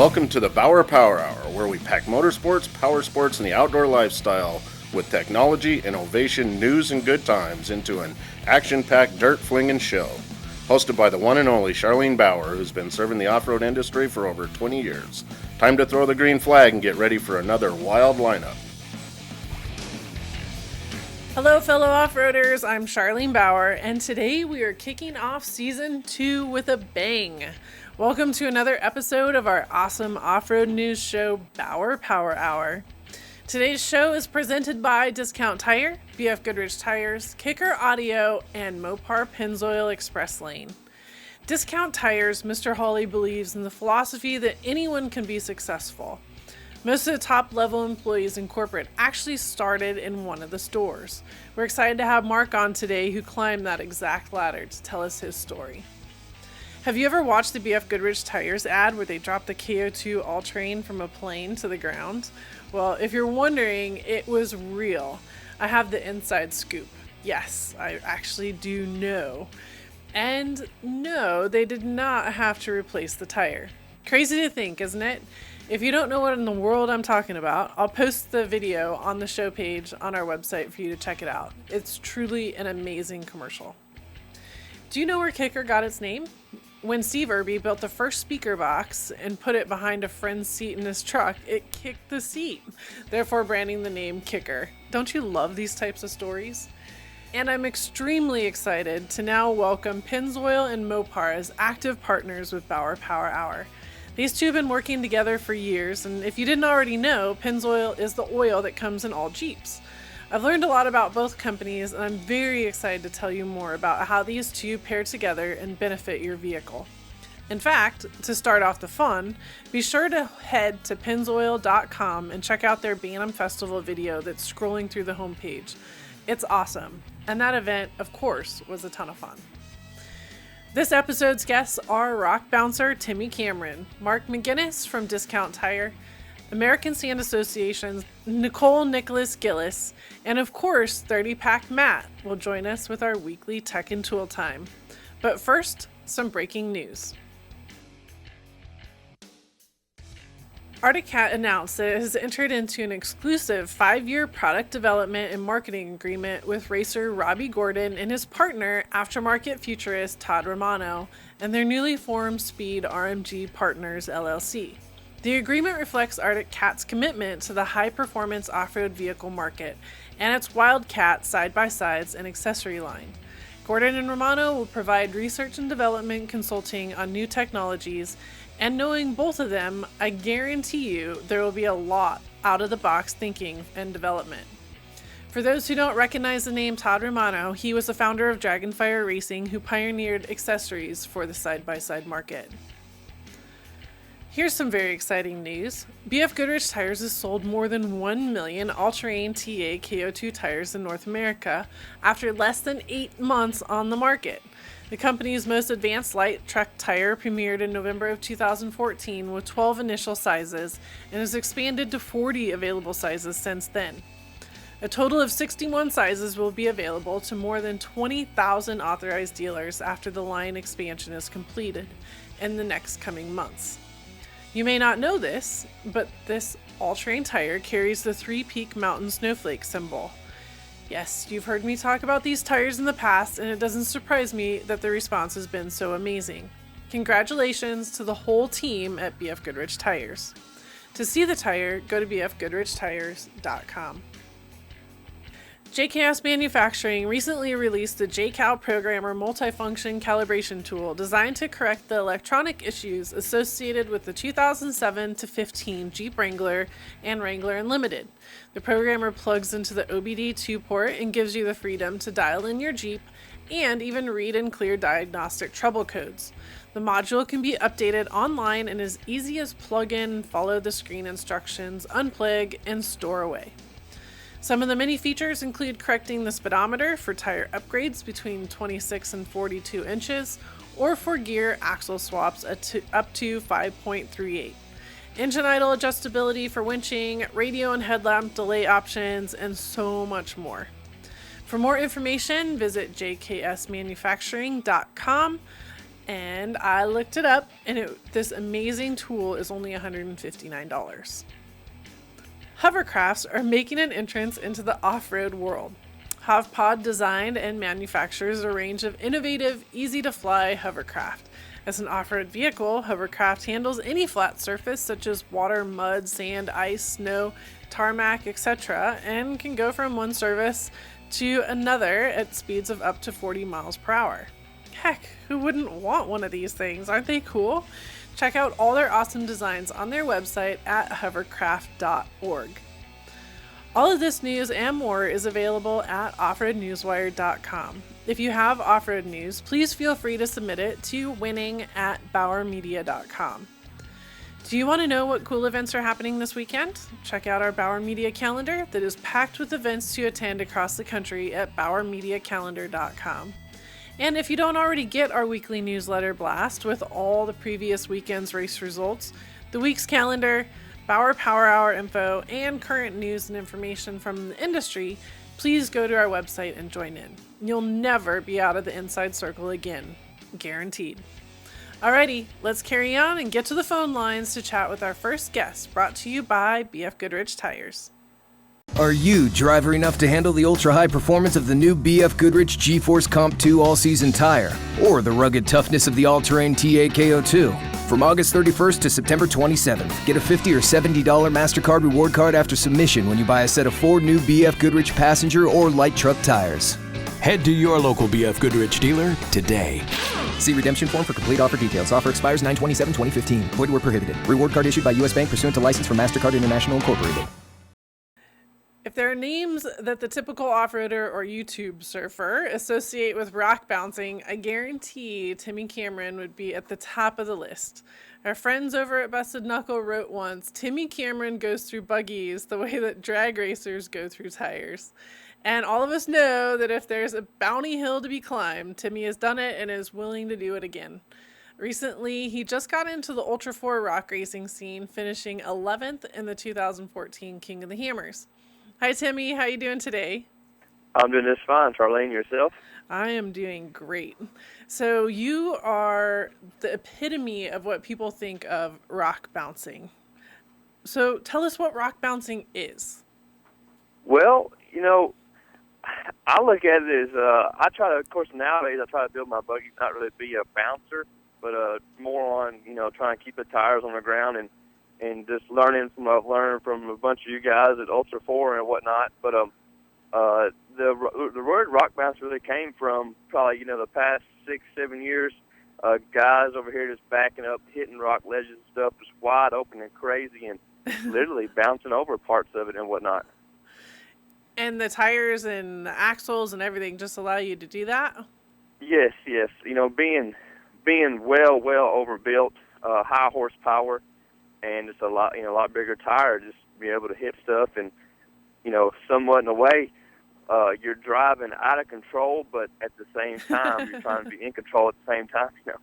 Welcome to the Bauer Power Hour, where we pack motorsports, power sports, and the outdoor lifestyle with technology, innovation, news, and good times into an action-packed dirt-flinging show. Hosted by the one and only Charlene Bauer, who's been serving the off-road industry for over 20 years. Time to throw the green flag and get ready for another wild lineup. Hello, fellow off-roaders. I'm Charlene Bauer, and today we are kicking off Season 2 with a bang. Welcome to another episode of our awesome off-road news show, Bauer Power Hour. Today's show is presented by Discount Tire, BF Goodrich Tires, Kicker Audio, and Mopar Pennzoil Express Lane. Discount Tires, Mr. Hawley believes in the philosophy that anyone can be successful. Most of the top-level employees in corporate actually started in one of the stores. We're excited to have Mark on today, who climbed that exact ladder to tell us his story. Have you ever watched the BF Goodrich Tires ad where they drop the KO2 all-terrain from a plane to the ground? Well, if you're wondering, it was real. I have the inside scoop. Yes, I actually do know. And no, they did not have to replace the tire. Crazy to think, isn't it? If you don't know what in the world I'm talking about, I'll post the video on the show page on our website for you to check it out. It's truly an amazing commercial. Do you know where Kicker got its name? When Steve Irby built the first speaker box and put it behind a friend's seat in his truck, it kicked the seat, therefore branding the name Kicker. Don't you love these types of stories? And I'm extremely excited to now welcome Pennzoil and Mopar as active partners with Bauer Power Hour. These two have been working together for years, and if you didn't already know, Pennzoil is the oil that comes in all Jeeps. I've learned a lot about both companies, and I'm very excited to tell you more about how these two pair together and benefit your vehicle. In fact, to start off the fun, be sure to head to pennzoil.com and check out their Bantam Festival video that's scrolling through the homepage. It's awesome, and that event, of course, was a ton of fun. This episode's guests are rock bouncer Timmie Cameron, Mark MacGuinness from Discount Tire, American Sand Association's Nicole Gilles, and of course 30-Pack Matt will join us with our weekly tech and tool time. But first, some breaking news. Arctic Cat announced that it has entered into an exclusive 5-year product development and marketing agreement with racer Robbie Gordon and his partner, aftermarket futurist Todd Romano, and their newly formed Speed RMG Partners LLC. The agreement reflects Arctic Cat's commitment to the high-performance off-road vehicle market and its Wildcat side-by-sides and accessory line. Gordon and Romano will provide research and development consulting on new technologies, and knowing both of them, I guarantee you there will be a lot out-of-the-box thinking and development. For those who don't recognize the name Todd Romano, he was the founder of Dragonfire Racing, who pioneered accessories for the side-by-side market. Here's some very exciting news. BF Goodrich Tires has sold more than 1 million all-terrain TA KO2 tires in North America after less than 8 months on the market. The company's most advanced light truck tire premiered in November of 2014 with 12 initial sizes and has expanded to 40 available sizes since then. A total of 61 sizes will be available to more than 20,000 authorized dealers after the line expansion is completed in the next coming months. You may not know this, but this all-terrain tire carries the 3-peak mountain snowflake symbol. Yes, you've heard me talk about these tires in the past, and it doesn't surprise me that the response has been so amazing. Congratulations to the whole team at BF Goodrich Tires. To see the tire, go to bfgoodrichtires.com. JKS Manufacturing recently released the JCal Programmer multifunction calibration tool designed to correct the electronic issues associated with the 2007-15 Jeep Wrangler and Wrangler Unlimited. The programmer plugs into the OBD2 port and gives you the freedom to dial in your Jeep and even read and clear diagnostic trouble codes. The module can be updated online and is easy as plug in, follow the screen instructions, unplug, and store away. Some of the many features include correcting the speedometer for tire upgrades between 26 and 42 inches, or for gear axle swaps up to 5.38. Engine idle adjustability for winching, radio and headlamp delay options, and so much more. For more information, visit jksmanufacturing.com And I looked it up, and this amazing tool is only $159. Hovercrafts are making an entrance into the off-road world. HovPod designed and manufactures a range of innovative, easy-to-fly hovercraft. As an off-road vehicle, hovercraft handles any flat surface such as water, mud, sand, ice, snow, tarmac, etc., and can go from one surface to another at speeds of up to 40 miles per hour. Heck, who wouldn't want one of these things? Aren't they cool? Check out all their awesome designs on their website at hovercraft.org. All of this news and more is available at offroadnewswire.com. If you have off-road news, please feel free to submit it to winning@bauermedia.com. Do you want to know what cool events are happening this weekend? Check out our Bauer Media calendar that is packed with events to attend across the country at bauermediacalendar.com. And if you don't already get our weekly newsletter blast with all the previous weekend's race results, the week's calendar, Bauer Power Hour info, and current news and information from the industry, please go to our website and join in. You'll never be out of the inside circle again. Guaranteed. Alrighty, let's carry on and get to the phone lines to chat with our first guest, brought to you by BF Goodrich Tires. Are you driver enough to handle the ultra-high performance of the new BF Goodrich G-Force Comp 2 all-season tire? Or the rugged toughness of the all-terrain TA KO2? From August 31st to September 27th, get a $50 or $70 MasterCard reward card after submission when you buy a set of 4 new BF Goodrich passenger or light truck tires. Head to your local BF Goodrich dealer today. See redemption form for complete offer details. Offer expires 9/27/2015. Void where prohibited. Reward card issued by U.S. Bank pursuant to license from MasterCard International Incorporated. If there are names that the typical off-roader or YouTube surfer associate with rock bouncing, I guarantee Timmie Cameron would be at the top of the list. Our friends over at Busted Knuckle wrote once, Timmie Cameron goes through buggies the way that drag racers go through tires. And all of us know that if there's a bounty hill to be climbed, Timmie has done it and is willing to do it again. Recently, he just got into the Ultra 4 rock racing scene, finishing 11th in the 2014 King of the Hammers. Hi, Timmie. How you doing today? I'm doing just fine. Charlene, yourself? I am doing great. So you are the epitome of what people think of rock bouncing. So tell us what rock bouncing is. Well, you know, I look at it as, I try to, of course, nowadays I try to build my buggy, not really be a bouncer, but more on, you know, trying to keep the tires on the ground and just learning from I've learned from a bunch of you guys at Ultra 4 and whatnot. But the word rock bounce really came from probably, you know, the past 6-7 years. Guys over here just backing up, hitting rock ledges and stuff, just wide open and crazy, and literally bouncing over parts of it and whatnot. And the tires and the axles and everything just allow you to do that? Yes. You know, being well overbuilt, high horsepower, and just a lot bigger tire, just be able to hit stuff, and you know, somewhat in a way, you're driving out of control, but at the same time, you're trying to be in control at the same time. You know,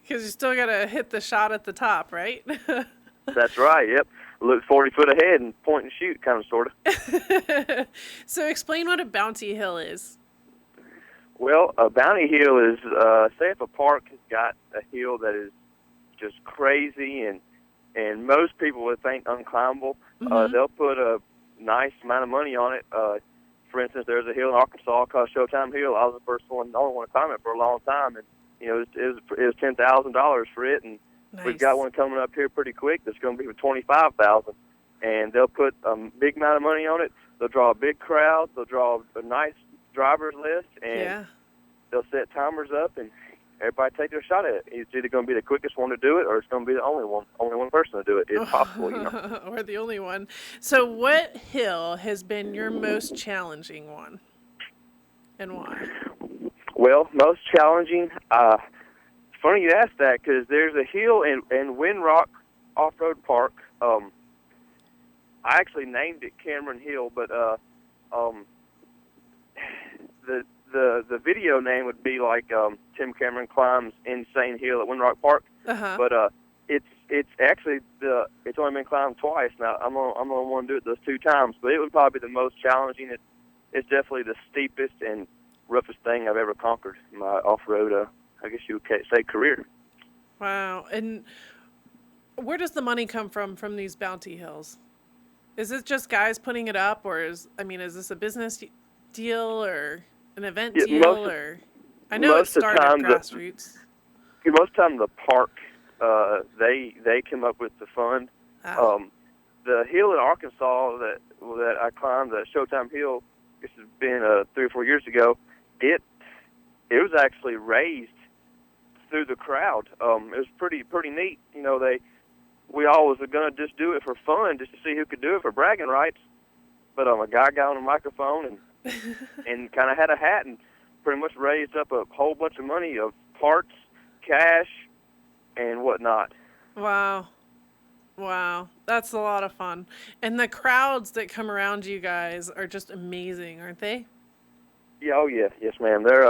because you still gotta hit the shot at the top, right? That's right. Yep, look 40 foot ahead and point and shoot, kind of, sort of. So explain what a bounty hill is. Well, a bounty hill is, say if a park has got a hill that is just crazy and most people would think unclimbable, they'll put a nice amount of money on it. For instance, there's a hill in Arkansas called Showtime Hill. I was the only one to climb it for a long time, and you know, it was $10,000 for it, and nice. We've got one coming up here pretty quick that's going to be for $25,000, and they'll put a big amount of money on it. They'll draw a big crowd. They'll draw a nice driver's list, and they'll set timers up, and everybody take their shot at it. It's either going to be the quickest one to do it, or it's going to be the only one person to do it. It's possible, you know. Or the only one. So what hill has been your most challenging one, and why? Well, most challenging, it's funny you asked that, because there's a hill in Windrock Off-Road Park. I actually named it Cameron Hill, but the video name would be like Tim Cameron Climbs Insane Hill at Windrock Park. But it's actually it's only been climbed twice. Now I'm gonna want to do it those 2 times, but it would probably be the most challenging. It's definitely the steepest and roughest thing I've ever conquered in my off-road I guess you would say, career. Wow. And where does the money come from these bounty hills? Is it just guys putting it up, or is this a business deal or an event Yeah, deal, or I know it started grassroots. Most of the time, the park they come up with the fund. The hill in Arkansas that I climbed, the Showtime Hill, this has been 3 or 4 years ago. It was actually raised through the crowd. It was pretty neat. We always were gonna just do it for fun, just to see who could do it for bragging rights. But a guy got on a microphone and kind of had a hat and pretty much raised up a whole bunch of money of parts, cash, and whatnot. Wow, that's a lot of fun. And the crowds that come around you guys are just amazing, aren't they? Yeah, oh yeah, yes, ma'am. They're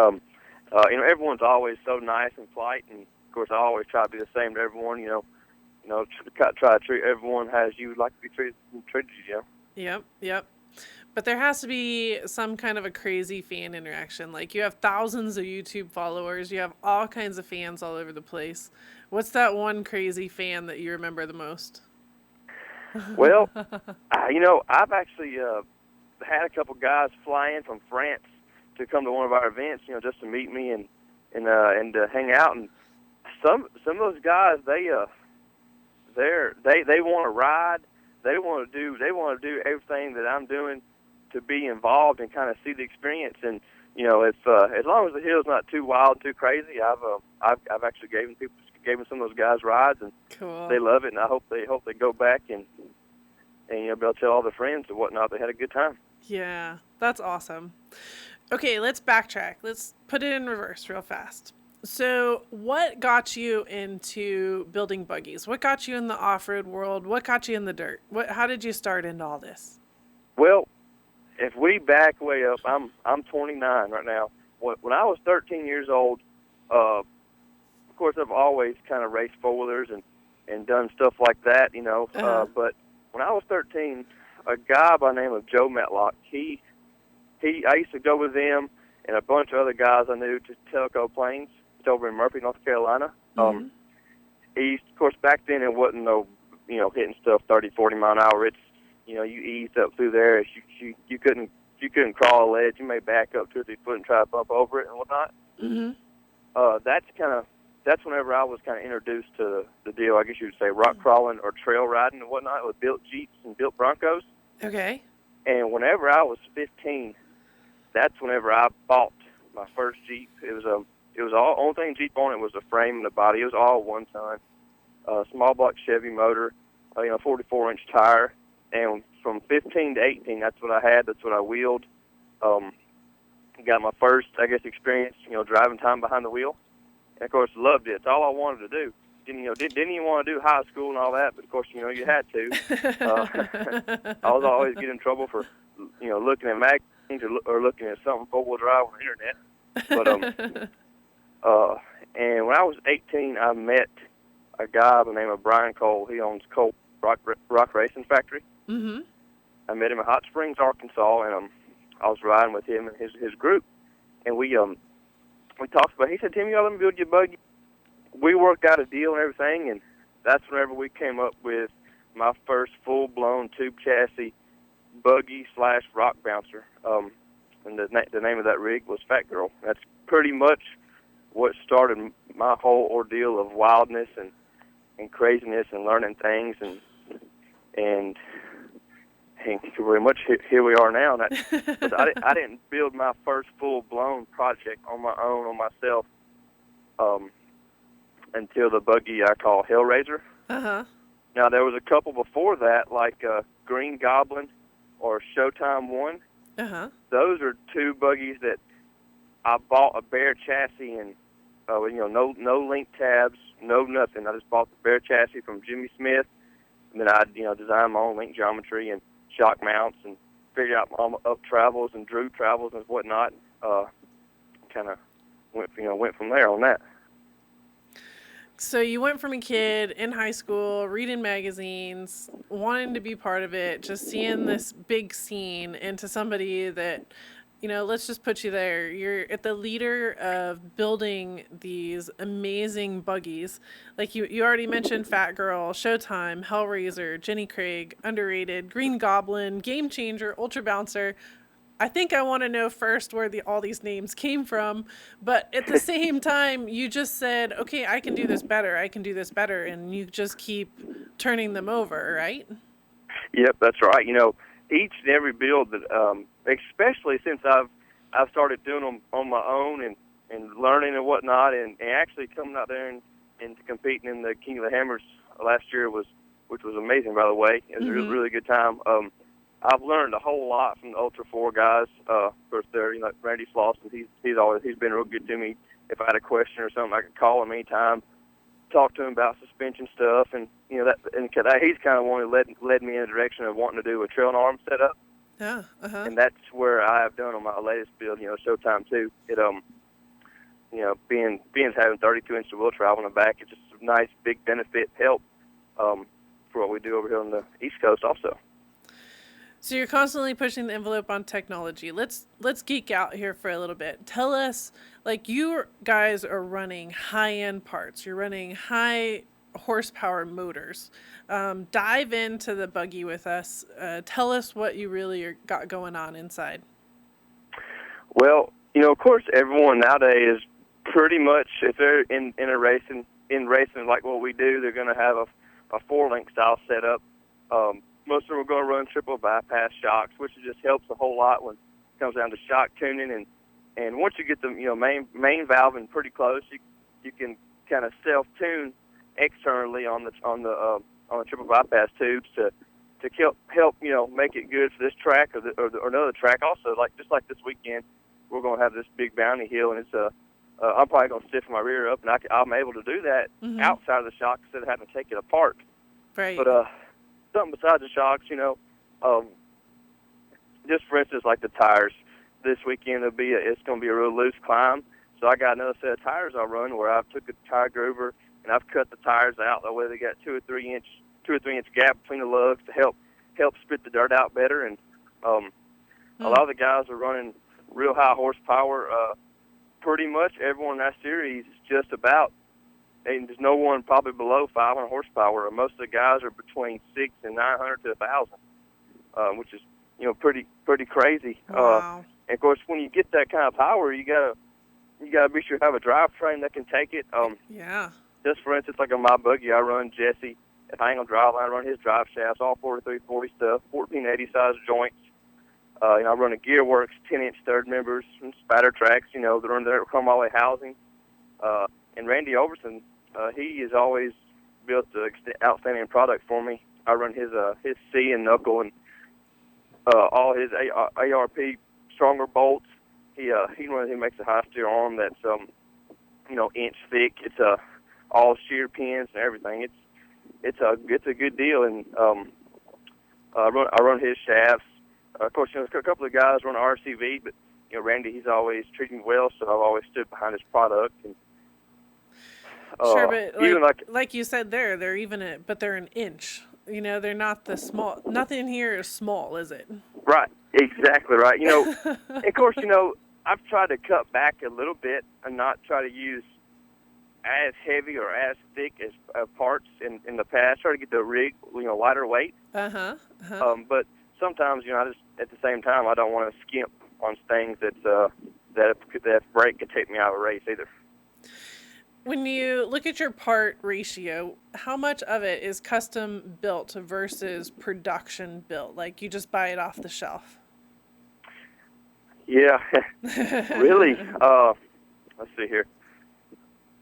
everyone's always so nice and polite, and of course I always try to be the same to everyone. Try to treat everyone as you would like to be treated. Yep. But there has to be some kind of a crazy fan interaction. Like, you have thousands of YouTube followers. You have all kinds of fans all over the place. What's that one crazy fan that you remember the most? Well, I've actually had a couple guys fly in from France to come to one of our events, just to meet me and hang out. And some of those guys, they want to ride. They want to do everything that I'm doing to be involved and kind of see the experience. And if as long as the hill's not too wild, too crazy, I've actually given some of those guys rides, and cool. They love it. And I hope they go back and be able to tell all their friends and whatnot they had a good time. Yeah, that's awesome. Okay, let's backtrack. Let's put it in reverse real fast. So what got you into building buggies? What got you in the off-road world? What got you in the dirt? How did you start into all this? Well, if we back way up, I'm 29 right now. When I was 13 years old, of course I've always kind of raced four-wheelers and done stuff like that, But when I was 13, a guy by the name of Joe Metlock, I used to go with him and a bunch of other guys I knew to Telco Plains. Over in Murphy, North Carolina. Mm-hmm. Of course, back then it wasn't no, hitting stuff 30, 40 mile an hour. It's, you eased up through there. You couldn't crawl a ledge. You may back up 2 or 3 foot and try to bump over it and whatnot. Mm-hmm. That's whenever I was kind of introduced to the deal. I guess you would say rock crawling or trail riding and whatnot with built Jeeps and built Broncos. Okay. And whenever I was 15, that's whenever I bought my first Jeep. It was all only thing Jeep on it was the frame and the body. It was all 1 ton, small block Chevy motor, 44-inch tire. And from 15 to 18, that's what I had. That's what I wheeled. Got my first, I guess, experience, driving time behind the wheel. And of course, loved it. It's all I wanted to do. Didn't even want to do high school and all that, but of course, you had to. I was always getting in trouble for, looking at magazines or looking at something 4-wheel drive on the internet. But and when I was 18, I met a guy by the name of Brian Cole. He owns Cole Rock Racing Factory. Mm-hmm. I met him in Hot Springs, Arkansas, and I was riding with him and his group, and we talked about. He said, "Timmie, let me build you a buggy." We worked out a deal and everything, and that's whenever we came up with my first full-blown tube chassis buggy / rock bouncer. And the name of that rig was Fat Girl. That's pretty much what started my whole ordeal of wildness and craziness and learning things and pretty much here we are now. And I didn't build my first full-blown project on my own, on myself, until the buggy I call Hellraiser. Uh-huh. Now, there was a couple before that, like Green Goblin or Showtime 1. Uh-huh. Those are 2 buggies that I bought a bare chassis and, no link tabs, no nothing. I just bought the bare chassis from Jimmy Smith, and then I, designed my own link geometry and shock mounts and figured out my up travels and drew travels and whatnot. Kind of went from there on that. So you went from a kid in high school, reading magazines, wanting to be part of it, just seeing this big scene, into somebody that let's just put you there. You're at the leader of building these amazing buggies. Like you already mentioned Fat Girl, Showtime, Hellraiser, Jenny Craig, Underrated, Green Goblin, Game Changer, Ultra Bouncer. I think I want to know first where all these names came from, but at the same time, you just said, okay, I can do this better. I can do this better. And you just keep turning them over, right? Yep, that's right. Each and every build that, especially since I've started doing them on my own and learning and whatnot, and actually coming out there and competing in the King of the Hammers last year which was amazing, by the way. It was a really, really good time. I've learned a whole lot from the Ultra 4 guys. Of course, they're, Randy Flosson, he's been real good to me. If I had a question or something, I could call him anytime, talk to him about suspension stuff, and he's kind of one who led me in the direction of wanting to do a trail and arm setup. Yeah, And that's where I have done on my latest build, Showtime too. It being having 32-inch wheel travel in the back, it's just a nice big benefit help for what we do over here on the East Coast also. So you're constantly pushing the envelope on technology. Let's geek out here for a little bit. Tell us, like, you guys are running high-end parts. You're running high horsepower motors. Dive into the buggy with us. Tell us what you really got going on inside. Well, of course, everyone nowadays is pretty much, if they're in racing like what we do, they're going to have a 4-link style setup. Most of them are going to run triple bypass shocks, which just helps a whole lot when it comes down to shock tuning. And once you get the main valve in pretty close, you can kind of self-tune externally on the triple bypass tubes to help make it good for this track or another track. Also, just like this weekend, we're going to have this big bounty hill, and it's I'm probably going to stiffen my rear up, and I'm able to do that outside of the shock instead of having to take it apart. Right. But something besides the shocks, just for instance, like the tires. This weekend it's going to be a real loose climb, so I got another set of tires I run where I took a tire groover and I've cut the tires out that way they got 2 or 3 inch gap between the lugs to help spit the dirt out better. And a lot of the guys are running real high horsepower. Pretty much everyone in that series just about. And there's no one probably below 500 horsepower. Most of the guys are between 600 and 900 to 1,000, which is pretty crazy. Wow. And of course, when you get that kind of power, you gotta be sure to have a drivetrain that can take it. Yeah. Just for instance, like on my buggy, I run Jesse at Angle Drive Line. I run his drive shafts, all 4340 stuff, 1480 size joints. I run a Gearworks 10-inch third members and spatter tracks. They run their come all the way housing. And Randy Overson, he has always built an outstanding product for me. I run his C and knuckle and all his ARP stronger bolts. He makes a high steer arm that's inch thick. It's all shear pins and everything. It's a good deal. And I run his shafts. Of course, a couple of guys run RCV, but Randy, he's always treated me well, so I've always stood behind his product. And sure, but like you said they're even but they're an inch. They're not the small. Nothing here is small, is it? Right, exactly right. Of course, I've tried to cut back a little bit and not try to use as heavy or as thick as parts in the past. Try to get the rig, lighter weight. But sometimes, I just at the same time I don't want to skimp on things that break could take me out of a race either. When you look at your part ratio, how much of it is custom built versus production built? Like you just buy it off the shelf? Yeah, really. Let's see here.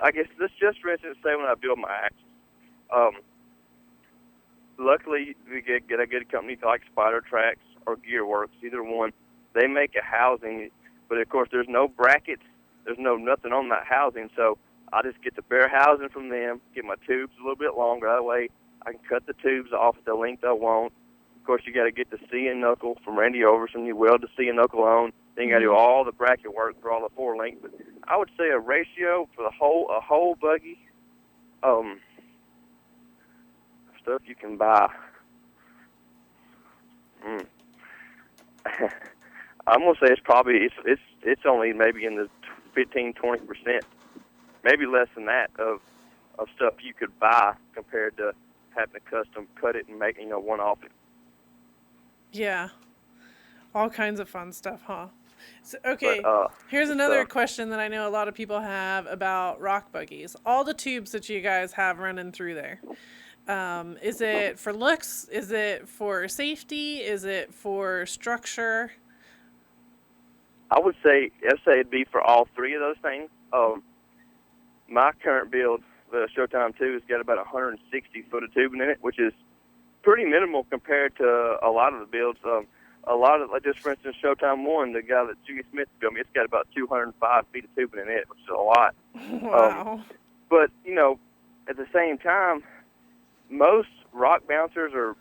I guess this just for instance, say when I build my axles. Luckily, we get a good company like Spider Tracks or Gearworks, either one. They make a housing, but of course there's no brackets. There's nothing on that housing, so I just get the bare housing from them, get my tubes a little bit longer. That way I can cut the tubes off at the length I want. Of course, you got to get the C and knuckle from Randy Overson. You weld the C and knuckle on. Then you got to do all the bracket work for all the 4-link. But I would say a ratio for a whole buggy, stuff you can buy. I'm gonna say it's only maybe in the 15-20%, maybe less than that of stuff you could buy compared to having to custom cut it and make one off it. Yeah, all kinds of fun stuff, huh? So, okay, But, here's another question that I know a lot of people have about rock buggies. All the tubes that you guys have running through there. Is it for looks? Is it for safety? Is it for structure? I would say it'd be for all three of those things. My current build, the Showtime 2, has got about 160 foot of tubing in it, which is pretty minimal compared to a lot of the builds. A lot of, like just for instance, Showtime 1, the guy that Julie Smith built me, it's got about 205 feet of tubing in it, which is a lot. Wow. But at the same time, most rock bouncers or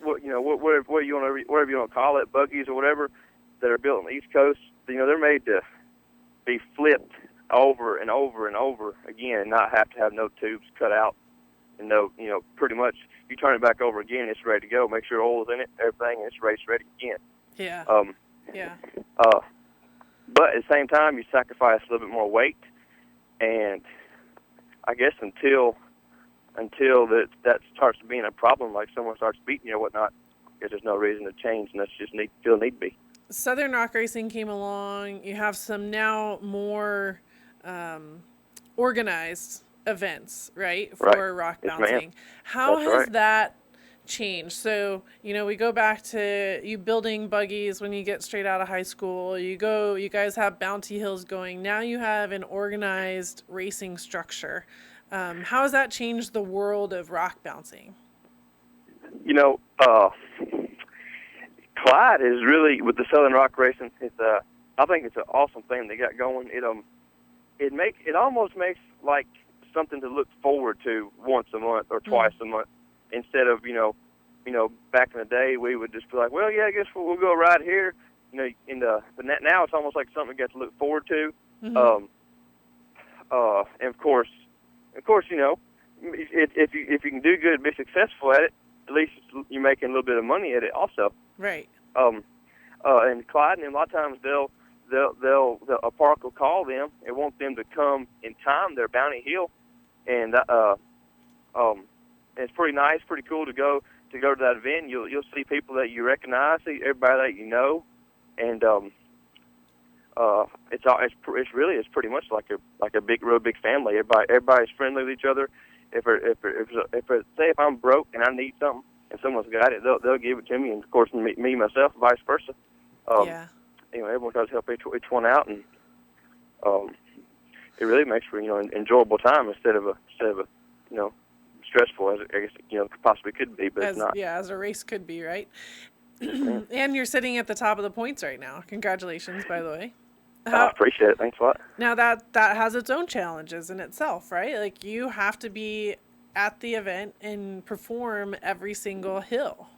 whatever you want to call it, buggies or whatever, that are built on the East Coast, they're made to be flipped over and over and over again, and not have to have no tubes cut out, and pretty much you turn it back over again, it's ready to go. Make sure oil's in it, everything, and it's ready again. Yeah. Yeah. But at the same time, you sacrifice a little bit more weight, and I guess until that starts being a problem, like someone starts beating you or whatnot, there's no reason to change, and that's just still need to be. Southern Rock Racing came along. You have some now more organized events, right, for rock bouncing. Yes, How That's has right. that changed? So, we go back to you building buggies when you get straight out of high school. You guys have Bounty Hills going. Now you have an organized racing structure. How has that changed the world of rock bouncing? Clyde is really, with the Southern Rock Racing, I think it's an awesome thing they got going. It almost makes like something to look forward to once a month or twice a month, instead of back in the day we would just be like, well, yeah, I guess we'll go right here. But now it's almost like something we got to look forward to. Mm-hmm. And of course, if you can do good and be successful at it, at least you're making a little bit of money at it also. Right. And Clyde, and a lot of times a park will call them and want them to come in time. They're Bounty Hill, and it's pretty nice, pretty cool to go to that event. You'll see people that you recognize, see everybody that you know, and it's pretty much like a real big family. Everybody's friendly with each other. If I'm broke and I need something and someone's got it, they'll give it to me, and of course me myself, vice versa. Yeah. Everyone tries to help each one out, and it really makes for enjoyable time instead of a stressful, as I guess possibly could be, but it's not. Yeah, as a race could be, right? And you're sitting at the top of the points right now. Congratulations, by the way. I appreciate it. Thanks a lot. Now that has its own challenges in itself, right? Like you have to be at the event and perform every single hill.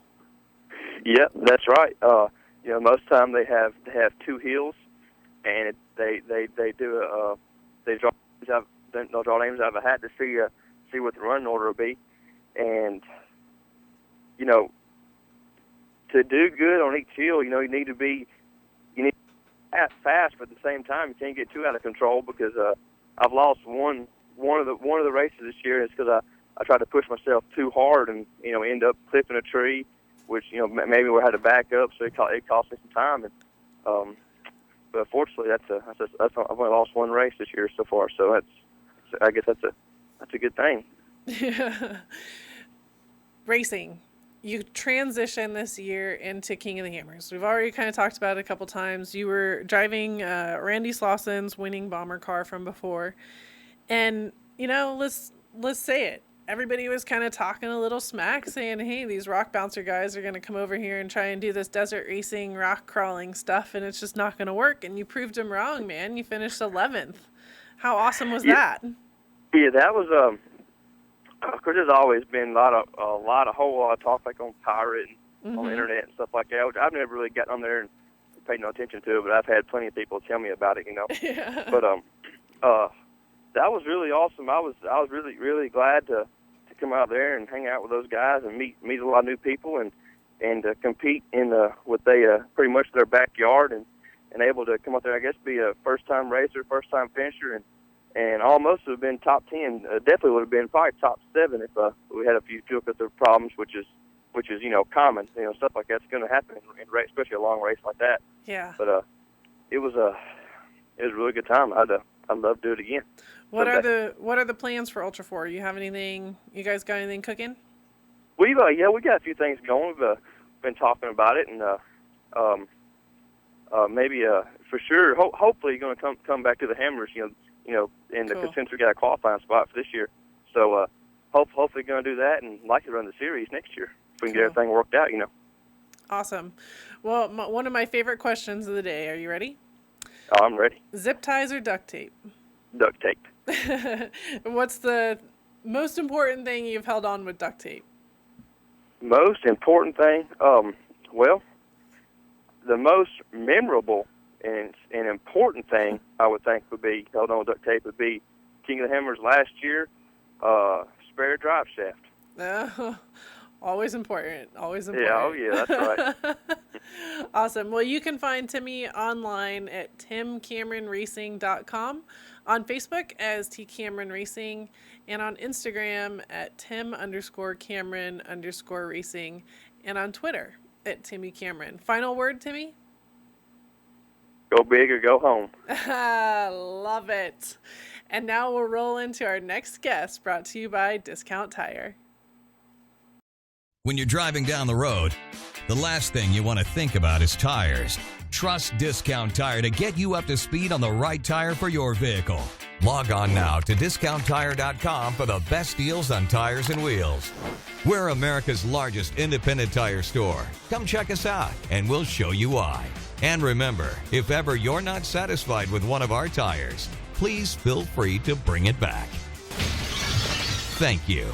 Yep, that's right. Most of the time they have two hills, and they draw names out of a hat to see what the running order will be, and to do good on each hill, you need to fast, but at the same time you can't get too out of control, because I've lost one of the races this year, and it's because I tried to push myself too hard and end up clipping a tree, which maybe we had to back up, so it cost me some time, and but unfortunately I've only lost one race this year so far, so I guess that's a good thing. Yeah. Racing. You transition this year into King of the Hammers. We've already kind of talked about it a couple times. You were driving Randy Slauson's winning bomber car from before. And, let's say it. Everybody was kind of talking a little smack, saying, hey, these rock bouncer guys are going to come over here and try and do this desert racing, rock crawling stuff, and it's just not going to work. And you proved them wrong, man. You finished 11th. How awesome was that? Yeah, that was... Of course, there's always been a whole lot of talk, like on Pirate and on the internet and stuff like that, which I've never really gotten on there and paid no attention to it, but I've had plenty of people tell me about it, Yeah. But that was really awesome. I was really, really glad to come out there and hang out with those guys and meet a lot of new people, and and to compete in with pretty much their backyard and able to come out there, I guess, be a first-time racer, first-time finisher, and almost have been top 10. Definitely would have been probably top 7 if we had a few fuel filter problems, which is common. Stuff like that's going to happen in race, especially a long race like that. Yeah. But it was a really good time. I'd love to do it again. What are the plans for Ultra 4? You have anything? You guys got anything cooking? We got a few things going. We've been talking about it, and maybe for sure, hopefully, going to come back to the Hammers. And Cool. since we got a qualifying spot for this year, so hopefully going to do that and like to run the series next year if we can get everything worked out. Awesome. Well, one of my favorite questions of the day. Are you ready? Oh, I'm ready. Zip ties or duct tape? Duct tape. What's the most important thing you've held on with duct tape? Most important thing, well, the most memorable and important thing I would think would be held on with duct tape would be King of the Hammers last year, spare drive shaft. Always important. Always important. Yeah, oh yeah, that's right. Awesome. Well, you can find Timmie online at timcameronracing.com, on Facebook as T Cameron Racing, and on Instagram at Tim_Cameron_racing, and on Twitter at Timmie Cameron. Final word, Timmie? Go big or go home. Love it. And now we'll roll into our next guest, brought to you by Discount Tire. When you're driving down the road, the last thing you want to think about is tires. Trust Discount Tire to get you up to speed on the right tire for your vehicle. Log on now to discounttire.com for the best deals on tires and wheels. We're America's largest independent tire store. Come check us out, and we'll show you why. And remember, if ever you're not satisfied with one of our tires, please feel free to bring it back. Thank you.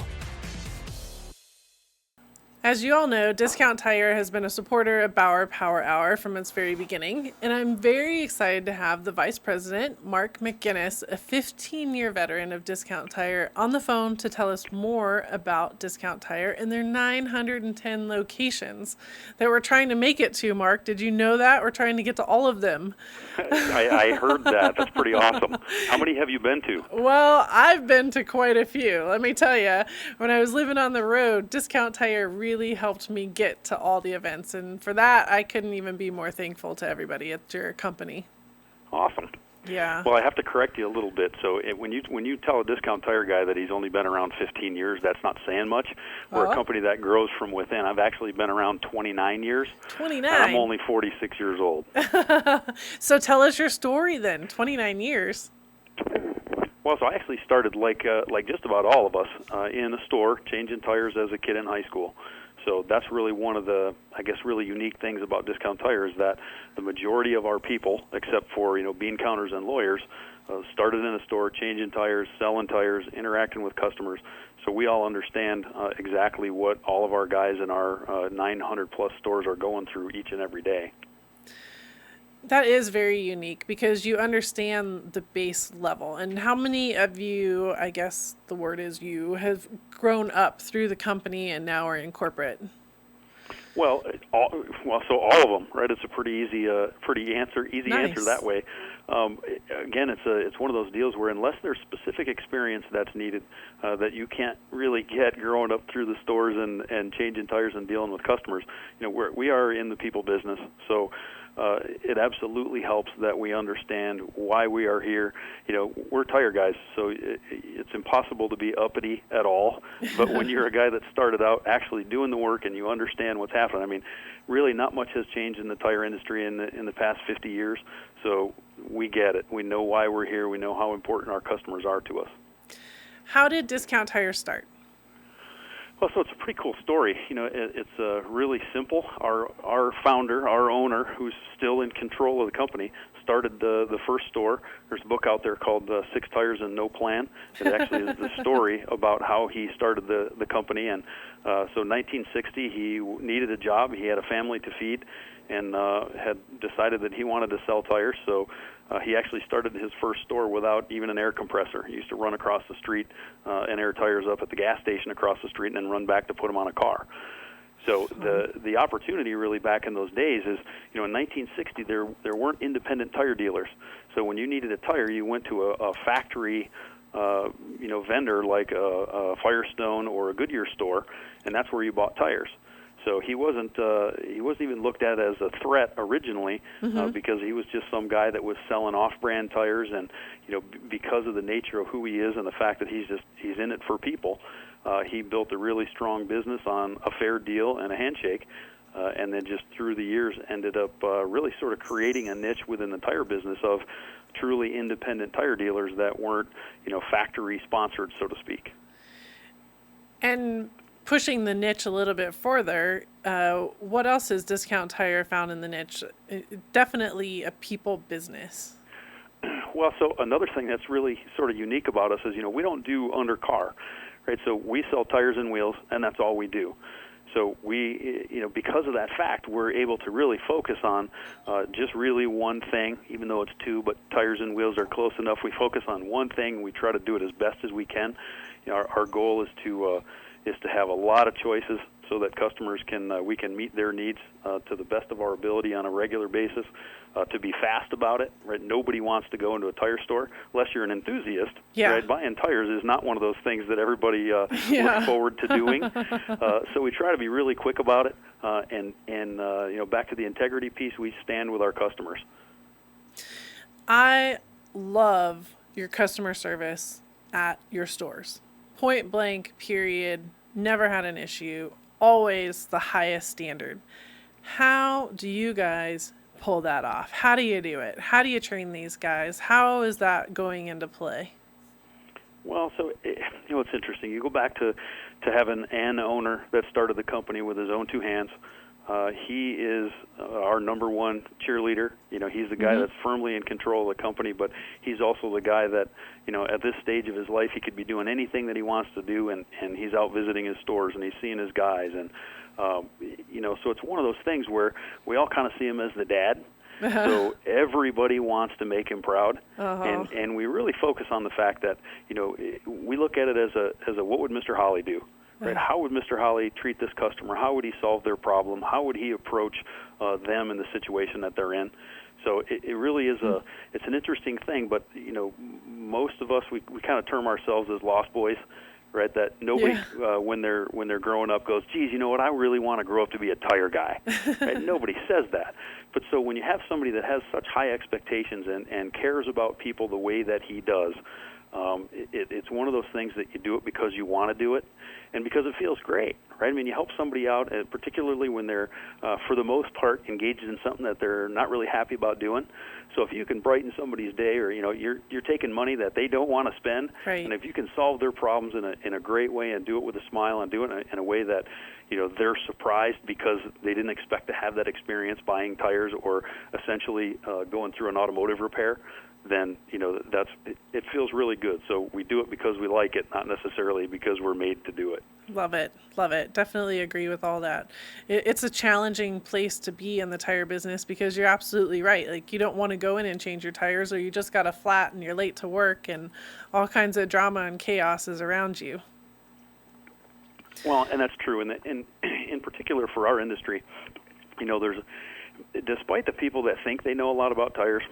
As you all know, Discount Tire has been a supporter of Bauer Power Hour from its very beginning, and I'm very excited to have the Vice President, Mark MacGuinness, a 15-year veteran of Discount Tire, on the phone to tell us more about Discount Tire and their 910 locations that we're trying to make it to. Mark, did you know that? We're trying to get to all of them. I heard that. That's pretty awesome. How many have you been to? Well, I've been to quite a few. Let me tell you, when I was living on the road, Discount Tire really helped me get to all the events, and for that I couldn't even be more thankful to everybody at your company. Awesome. Yeah. Well, I have to correct you a little bit. So when you tell a Discount Tire guy that he's only been around 15 years, that's not saying much. We're a company that grows from within. I've actually been around 29 years. 29? And I'm only 46 years old. So tell us your story then. 29 years. Well, so I actually started like just about all of us in a store changing tires as a kid in high school. So that's really one of the, I guess, really unique things about Discount Tire is that the majority of our people, except for, bean counters and lawyers, started in a store changing tires, selling tires, interacting with customers. So we all understand exactly what all of our guys in our 900-plus stores are going through each and every day. That is very unique because you understand the base level. And how many of you, I guess the word is you, have grown up through the company and now are in corporate? Well, so all of them, right? It's a pretty easy answer that way. Again, it's one of those deals where unless there's specific experience that's needed that you can't really get growing up through the stores and changing tires and dealing with customers, we are in the people business, so. It absolutely helps that we understand why we are here. We're tire guys, so it's impossible to be uppity at all. But when you're a guy that started out actually doing the work and you understand what's happening, I mean, really not much has changed in the tire industry in the past 50 years. So we get it. We know why we're here. We know how important our customers are to us. How did Discount Tire start? Well, so it's a pretty cool story. It's really simple. Our founder, our owner, who's still in control of the company, started the first store. There's a book out there called 6 Tires and No Plan. It actually is the story about how he started the company. And so 1960, he needed a job. He had a family to feed and had decided that he wanted to sell tires. So he actually started his first store without even an air compressor. He used to run across the street and air tires up at the gas station across the street and then run back to put them on a car. So the opportunity really back in those days is, in 1960 there weren't independent tire dealers. So when you needed a tire, you went to a factory, vendor like a Firestone or a Goodyear store, and that's where you bought tires. So he wasn't even looked at as a threat originally, because he was just some guy that was selling off-brand tires, and because of the nature of who he is and the fact that he's in it for people, he built a really strong business on a fair deal and a handshake, and then just through the years ended up really sort of creating a niche within the tire business of truly independent tire dealers that weren't factory sponsored, so to speak. And pushing the niche a little bit further, what else has Discount Tire found in the niche? Definitely a people business. Well, so another thing that's really sort of unique about us is, we don't do under car, right? So we sell tires and wheels, and that's all we do. So we, because of that fact, we're able to really focus on just really one thing, even though it's two, but tires and wheels are close enough. We focus on one thing. We try to do it as best as we can. Our goal is to have a lot of choices so that customers we can meet their needs to the best of our ability on a regular basis, to be fast about it, right? Nobody wants to go into a tire store unless you're an enthusiast, right? Buying tires is not one of those things that everybody looks forward to doing. So we try to be really quick about it, and back to the integrity piece, we stand with our customers. I love your customer service at your stores. Point blank, period. Never had an issue. Always the highest standard. How do you guys pull that off? How do you do it? How do you train these guys? How is that going into play? Well, so it's interesting. You go back to having an owner that started the company with his own two hands. He is our number one cheerleader. He's the guy that's firmly in control of the company, but he's also the guy that, at this stage of his life, he could be doing anything that he wants to do, and he's out visiting his stores, and he's seeing his guys. And, so it's one of those things where we all kind of see him as the dad. So everybody wants to make him proud, and we really focus on the fact that, we look at it as a what would Mr. Holly do? Right? How would Mr. Holly treat this customer? How would he solve their problem? How would he approach them in the situation that they're in? So it really is it's an interesting thing, but most of us we kind of term ourselves as lost boys, right? That nobody when they're growing up goes, geez, you know what? I really want to grow up to be a tire guy. Right? Nobody says that. But so when you have somebody that has such high expectations and cares about people the way that he does, it's one of those things that you do it because you want to do it and because it feels great, right? I mean, you help somebody out, particularly when they're, for the most part, engaged in something that they're not really happy about doing. So if you can brighten somebody's day, or you're taking money that they don't want to spend, and if you can solve their problems in a great way and do it with a smile and do it in a way that they're surprised because they didn't expect to have that experience buying tires or essentially going through an automotive repair, then it feels really good. So we do it because we like it, not necessarily because we're made to do it. Love it. Definitely agree with all that. It's a challenging place to be in the tire business because you're absolutely right. Like, you don't want to go in and change your tires, or you just got a flat and you're late to work and all kinds of drama and chaos is around you. Well, and that's true. And in particular for our industry, despite the people that think they know a lot about tires,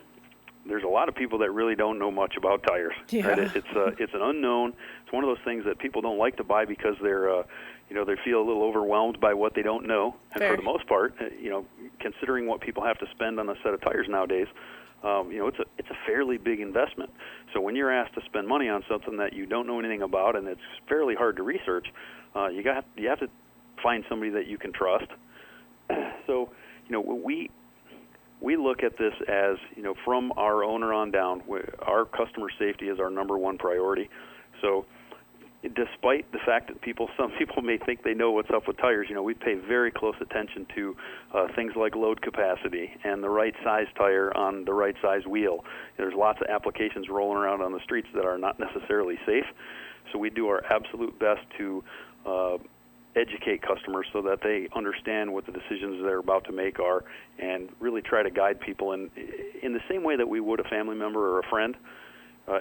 there's a lot of people that really don't know much about tires. Yeah. Right? It's an unknown. It's one of those things that people don't like to buy because they're they feel a little overwhelmed by what they don't know. And Fair. for the most part, considering what people have to spend on a set of tires nowadays, it's a fairly big investment. So when you're asked to spend money on something that you don't know anything about and it's fairly hard to research, you have to find somebody that you can trust. So we look at this as, from our owner on down, our customer safety is our number one priority. So despite the fact that some people may think they know what's up with tires, we pay very close attention to things like load capacity and the right size tire on the right size wheel. There's lots of applications rolling around on the streets that are not necessarily safe. So we do our absolute best to educate customers so that they understand what the decisions they're about to make are, and really try to guide people in the same way that we would a family member or a friend.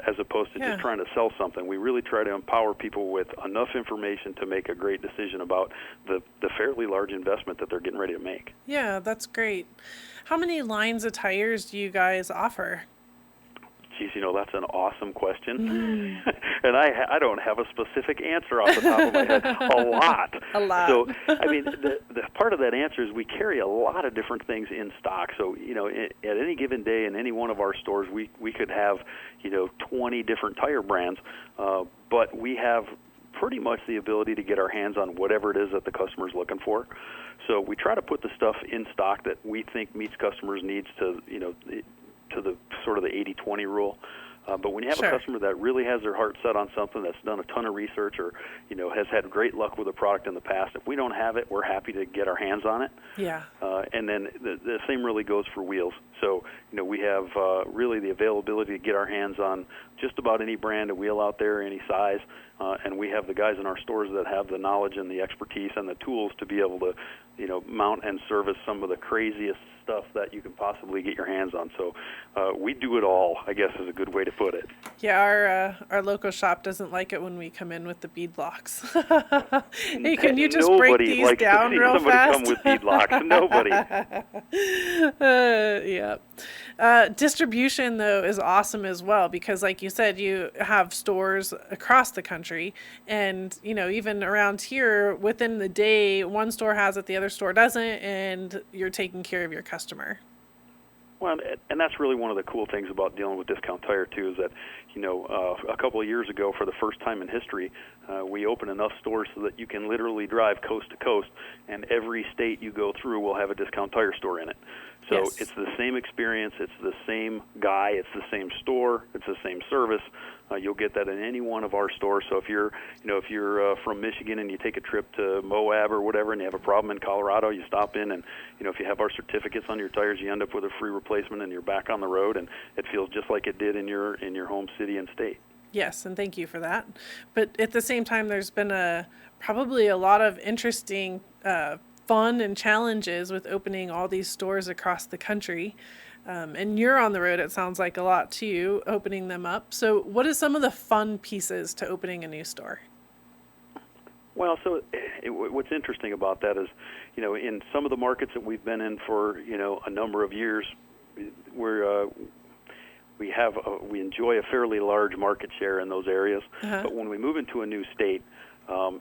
as opposed to just trying to sell something. We really try to empower people with enough information to make a great decision about the fairly large investment that they're getting ready to make. Yeah, that's great. How many lines of tires do you guys offer? Geez, that's an awesome question. And I don't have a specific answer off the top of my head. A lot. A lot. So, I mean, the part of that answer is we carry a lot of different things in stock. So, at any given day in any one of our stores, we could have, 20 different tire brands, but we have pretty much the ability to get our hands on whatever it is that the customer's looking for. So we try to put the stuff in stock that we think meets customers' needs to the sort of the 80-20 rule. But when you have a customer that really has their heart set on something, that's done a ton of research or, has had great luck with a product in the past, if we don't have it, we're happy to get our hands on it. Yeah. And then the same really goes for wheels. So, we have really the availability to get our hands on just about any brand of wheel out there, any size. And we have the guys in our stores that have the knowledge and the expertise and the tools to be able to, mount and service some of the craziest stuff that you can possibly get your hands on. So we do it all, I guess, is a good way to put it. Yeah, our local shop doesn't like it when we come in with the bead locks. Hey, can you just break these down real fast? Nobody likes to see somebody come with bead locks. Nobody. Yeah. Distribution, though, is awesome as well because, like you said, you have stores across the country. And, even around here, within the day, one store has it, the other store doesn't, and you're taking care of your customer. Well, and that's really one of the cool things about dealing with Discount Tire, too, is that, a couple of years ago, for the first time in history, we opened enough stores so that you can literally drive coast to coast, and every state you go through will have a Discount Tire store in it. So It's the same experience, it's the same guy, it's the same store, it's the same service. You'll get that in any one of our stores. So if you're, from Michigan and you take a trip to Moab or whatever, and you have a problem in Colorado, you stop in, and if you have our certificates on your tires, you end up with a free replacement, and you're back on the road, and it feels just like it did in your home city and state. Yes, and thank you for that. But at the same time, there's been probably a lot of interesting fun and challenges with opening all these stores across the country. And you're on the road, it sounds like, a lot too, opening them up. So what are some of the fun pieces to opening a new store? Well, so what's interesting about that is, in some of the markets that we've been in for, a number of years, we enjoy a fairly large market share in those areas. Uh-huh. But when we move into a new state,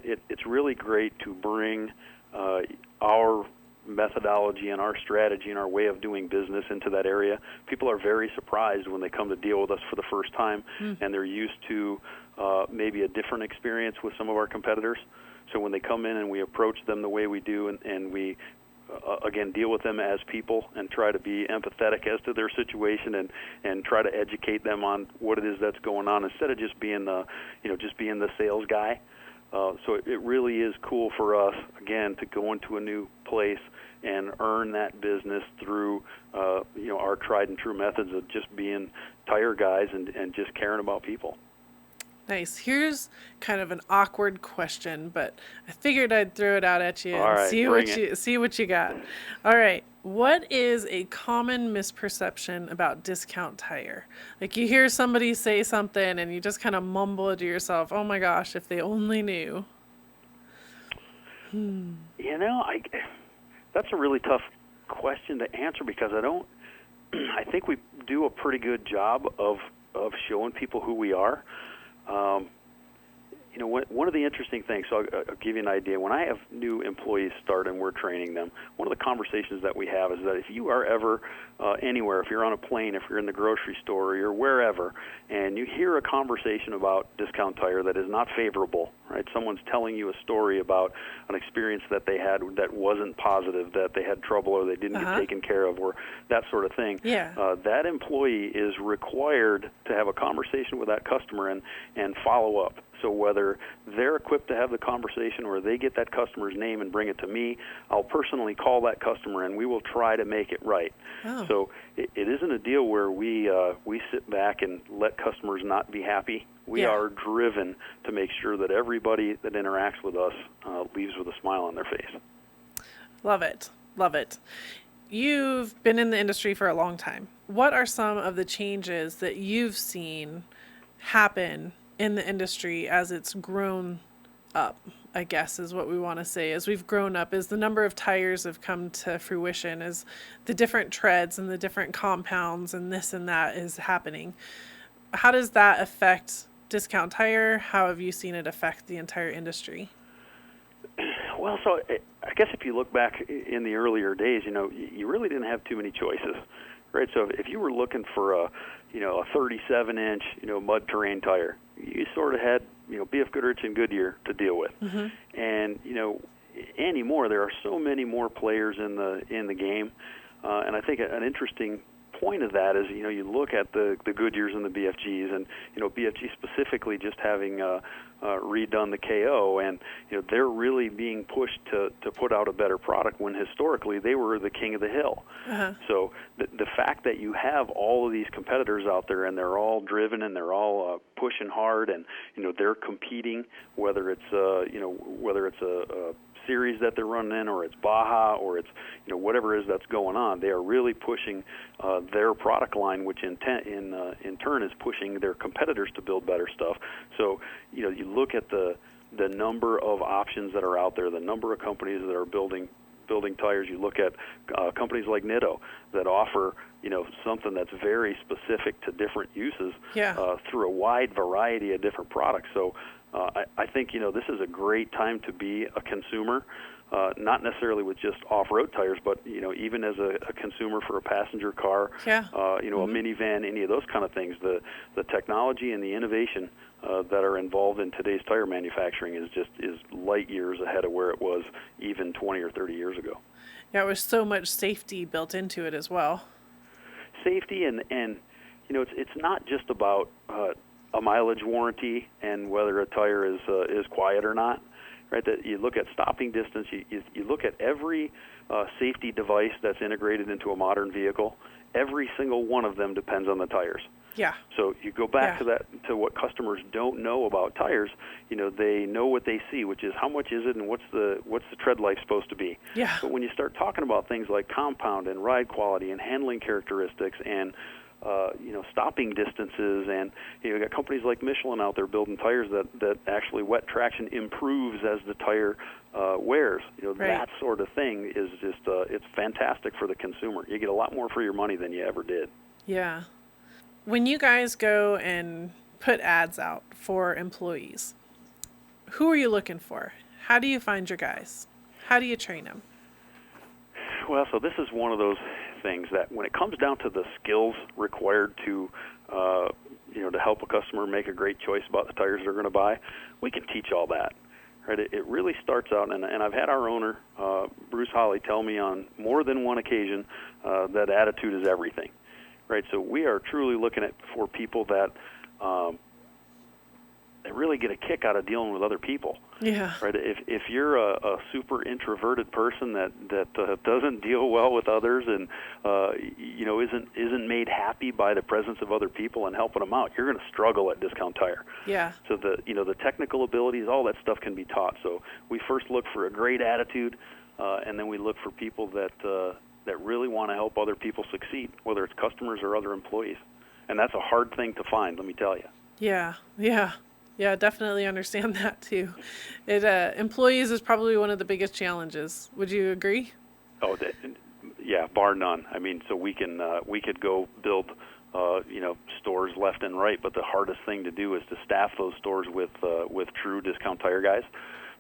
it's really great to bring our methodology and our strategy and our way of doing business into that area. People are very surprised when they come to deal with us for the first time, and they're used to maybe a different experience with some of our competitors. So when they come in and we approach them the way we do, and we again deal with them as people and try to be empathetic as to their situation and try to educate them on what it is that's going on instead of just being the sales guy. So it really is cool for us, again, to go into a new place and earn that business through, our tried and true methods of just being tire guys and just caring about people. Nice. Here's kind of an awkward question, but I figured I'd throw it out at you and see what you got. All right. What is a common misperception about Discount Tire? Like you hear somebody say something and you just kind of mumble to yourself, "Oh my gosh, if they only knew." That's a really tough question to answer because I think we do a pretty good job of showing people who we are. One of the interesting things, so I'll give you an idea. When I have new employees start and we're training them, one of the conversations that we have is that if you are ever anywhere, if you're on a plane, if you're in the grocery store, or you're wherever, and you hear a conversation about Discount Tire that is not favorable, right? Someone's telling you a story about an experience that they had that wasn't positive, that they had trouble or they didn't get taken care of, or that sort of thing. Yeah. That employee is required to have a conversation with that customer and follow up. So whether they're equipped to have the conversation or they get that customer's name and bring it to me, I'll personally call that customer and we will try to make it right. Oh. So it isn't a deal where we sit back and let customers not be happy. We are driven to make sure that everybody that interacts with us leaves with a smile on their face. Love it. Love it. You've been in the industry for a long time. What are some of the changes that you've seen happen in the industry as it's grown up, I guess is what we want to say. As we've grown up, as the number of tires have come to fruition, as the different treads and the different compounds and this and that is happening. How does that affect Discount Tire? How have you seen it affect the entire industry? Well, so I guess if you look back in the earlier days, you really didn't have too many choices, right? So if you were looking for a 37-inch, mud terrain tire, you sort of had, B.F. Goodrich and Goodyear to deal with. Mm-hmm. And, anymore, there are so many more players in the game. And I think an interesting point of that is, you look at the Goodyears and the BFGs, and, BFG specifically just having redone the KO, and, they're really being pushed to put out a better product when historically they were the king of the hill. Uh-huh. So the fact that you have all of these competitors out there and they're all driven and they're all pushing hard, and, they're competing, whether it's a series that they're running in, or it's Baja, or it's whatever it is that's going on, they are really pushing their product line, which in turn is pushing their competitors to build better stuff. So you look at the number of options that are out there, the number of companies that are building tires. You look at companies like Nitto that offer something that's very specific to different uses through a wide variety of different products. So I think this is a great time to be a consumer, not necessarily with just off-road tires, but even as a consumer for a passenger car, mm-hmm. a minivan, any of those kind of things. The technology and the innovation that are involved in today's tire manufacturing is light years ahead of where it was even 20 or 30 years ago. Yeah, there was so much safety built into it as well. Safety and it's not just about a mileage warranty and whether a tire is quiet or not, right? That you look at stopping distance, you look at every safety device that's integrated into a modern vehicle. Every single one of them depends on the tires. Yeah. So you go back to what customers don't know about tires. They know what they see, which is how much is it and what's the tread life supposed to be. Yeah. But when you start talking about things like compound and ride quality and handling characteristics and stopping distances, and you got companies like Michelin out there building tires that actually wet traction improves as the tire wears. Right. That sort of thing is just it's fantastic for the consumer. You get a lot more for your money than you ever did. Yeah. When you guys go and put ads out for employees, who are you looking for? How do you find your guys? How do you train them? Well, so this is one of those things that when it comes down to the skills required to to help a customer make a great choice about the tires they're going to buy, we can teach all that. Right? It really starts out, and I've had our owner, Bruce Holly, tell me on more than one occasion that attitude is everything. Right? So we are truly looking for people that really get a kick out of dealing with other people. Yeah. Right. If you're a super introverted person that doesn't deal well with others and isn't made happy by the presence of other people and helping them out, you're going to struggle at Discount Tire. Yeah. So the technical abilities, all that stuff can be taught. So we first look for a great attitude, and then we look for people that really want to help other people succeed, whether it's customers or other employees. And that's a hard thing to find, let me tell you. Yeah. Yeah. Yeah, definitely understand that too. Employees is probably one of the biggest challenges. Would you agree? Oh, yeah, bar none. I mean, so we could go build stores left and right, but the hardest thing to do is to staff those stores with true Discount Tire guys,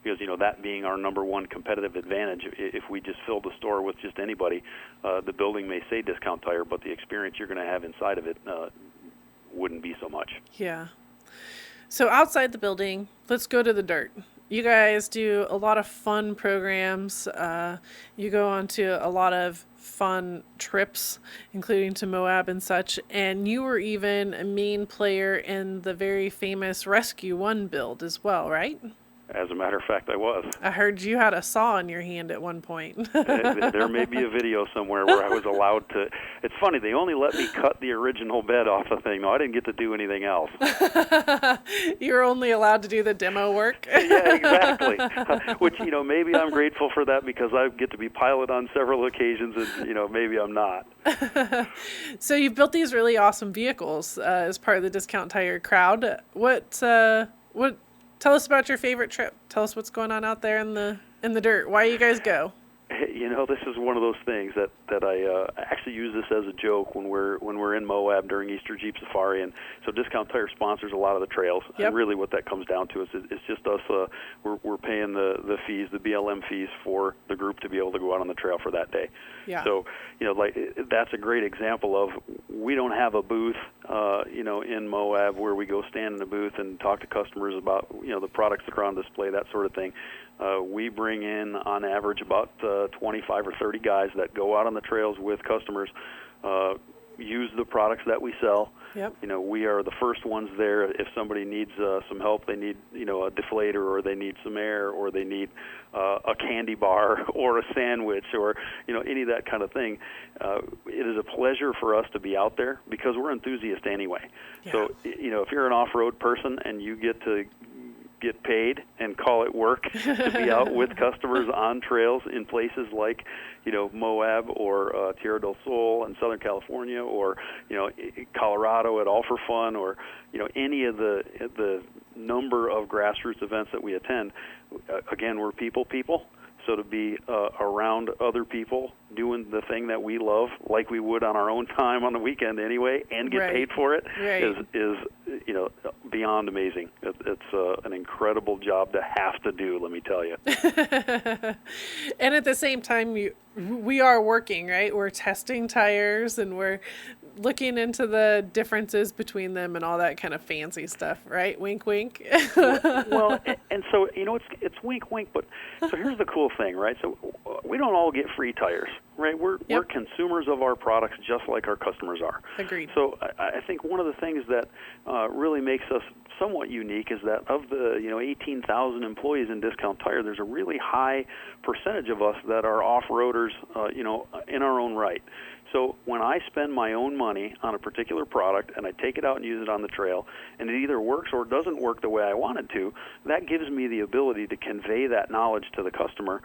because that being our number one competitive advantage. If we just filled the store with just anybody, the building may say Discount Tire, but the experience you're going to have inside of it wouldn't be so much. Yeah. So outside the building, let's go to the dirt. You guys do a lot of fun programs. You go on to a lot of fun trips, including to Moab and such. And you were even a main player in the very famous Rescue 1 build as well, right? As a matter of fact, I was. I heard you had a saw in your hand at one point. There may be a video somewhere where I was allowed to. It's funny, they only let me cut the original bed off the thing. No, I didn't get to do anything else. You're only allowed to do the demo work. Yeah, exactly. Which, maybe I'm grateful for that because I get to be pilot on several occasions, and, maybe I'm not. So you've built these really awesome vehicles as part of the Discount Tire crowd. What tell us about your favorite trip. Tell us what's going on out there in the dirt. Why you guys go? This is one of those things that I actually use this as a joke when we're in Moab during Easter Jeep Safari, and so Discount Tire sponsors a lot of the trails. Yep. And really, what that comes down to is it's just us. We're paying the fees, the BLM fees, for the group to be able to go out on the trail for that day. Yeah. So that's a great example of we don't have a booth, in Moab where we go stand in a booth and talk to customers about the products that are on display, that sort of thing. We bring in, on average, about 25 or 30 guys that go out on the trails with customers, use the products that we sell. Yep. We are the first ones there. If somebody needs some help, they need, a deflator, or they need some air, or they need a candy bar or a sandwich, or, any of that kind of thing. It is a pleasure for us to be out there because we're enthusiasts anyway. Yeah. So, if you're an off-road person and you get to get paid and call it work to be out with customers on trails in places like, Moab or Tierra del Sol in Southern California, or, Colorado at All for Fun, or, any of the number of grassroots events that we attend. Again, we're people. So to be around other people doing the thing that we love, like we would on our own time on the weekend anyway, and get paid for it, is beyond amazing. It's an incredible job to have to do, let me tell you. And at the same time, we are working, right? We're testing tires and we're looking into the differences between them and all that kind of fancy stuff, right? Wink, wink. Well, and so, it's wink, wink, but so here's the cool thing, right? So we don't all get free tires, right? We're consumers of our products just like our customers are. Agreed. So I think one of the things that really makes us somewhat unique is that of the 18,000 employees in Discount Tire, there's a really high percentage of us that are off-roaders, in our own right. So when I spend my own money on a particular product and I take it out and use it on the trail, and it either works or it doesn't work the way I want it to, that gives me the ability to convey that knowledge to the customer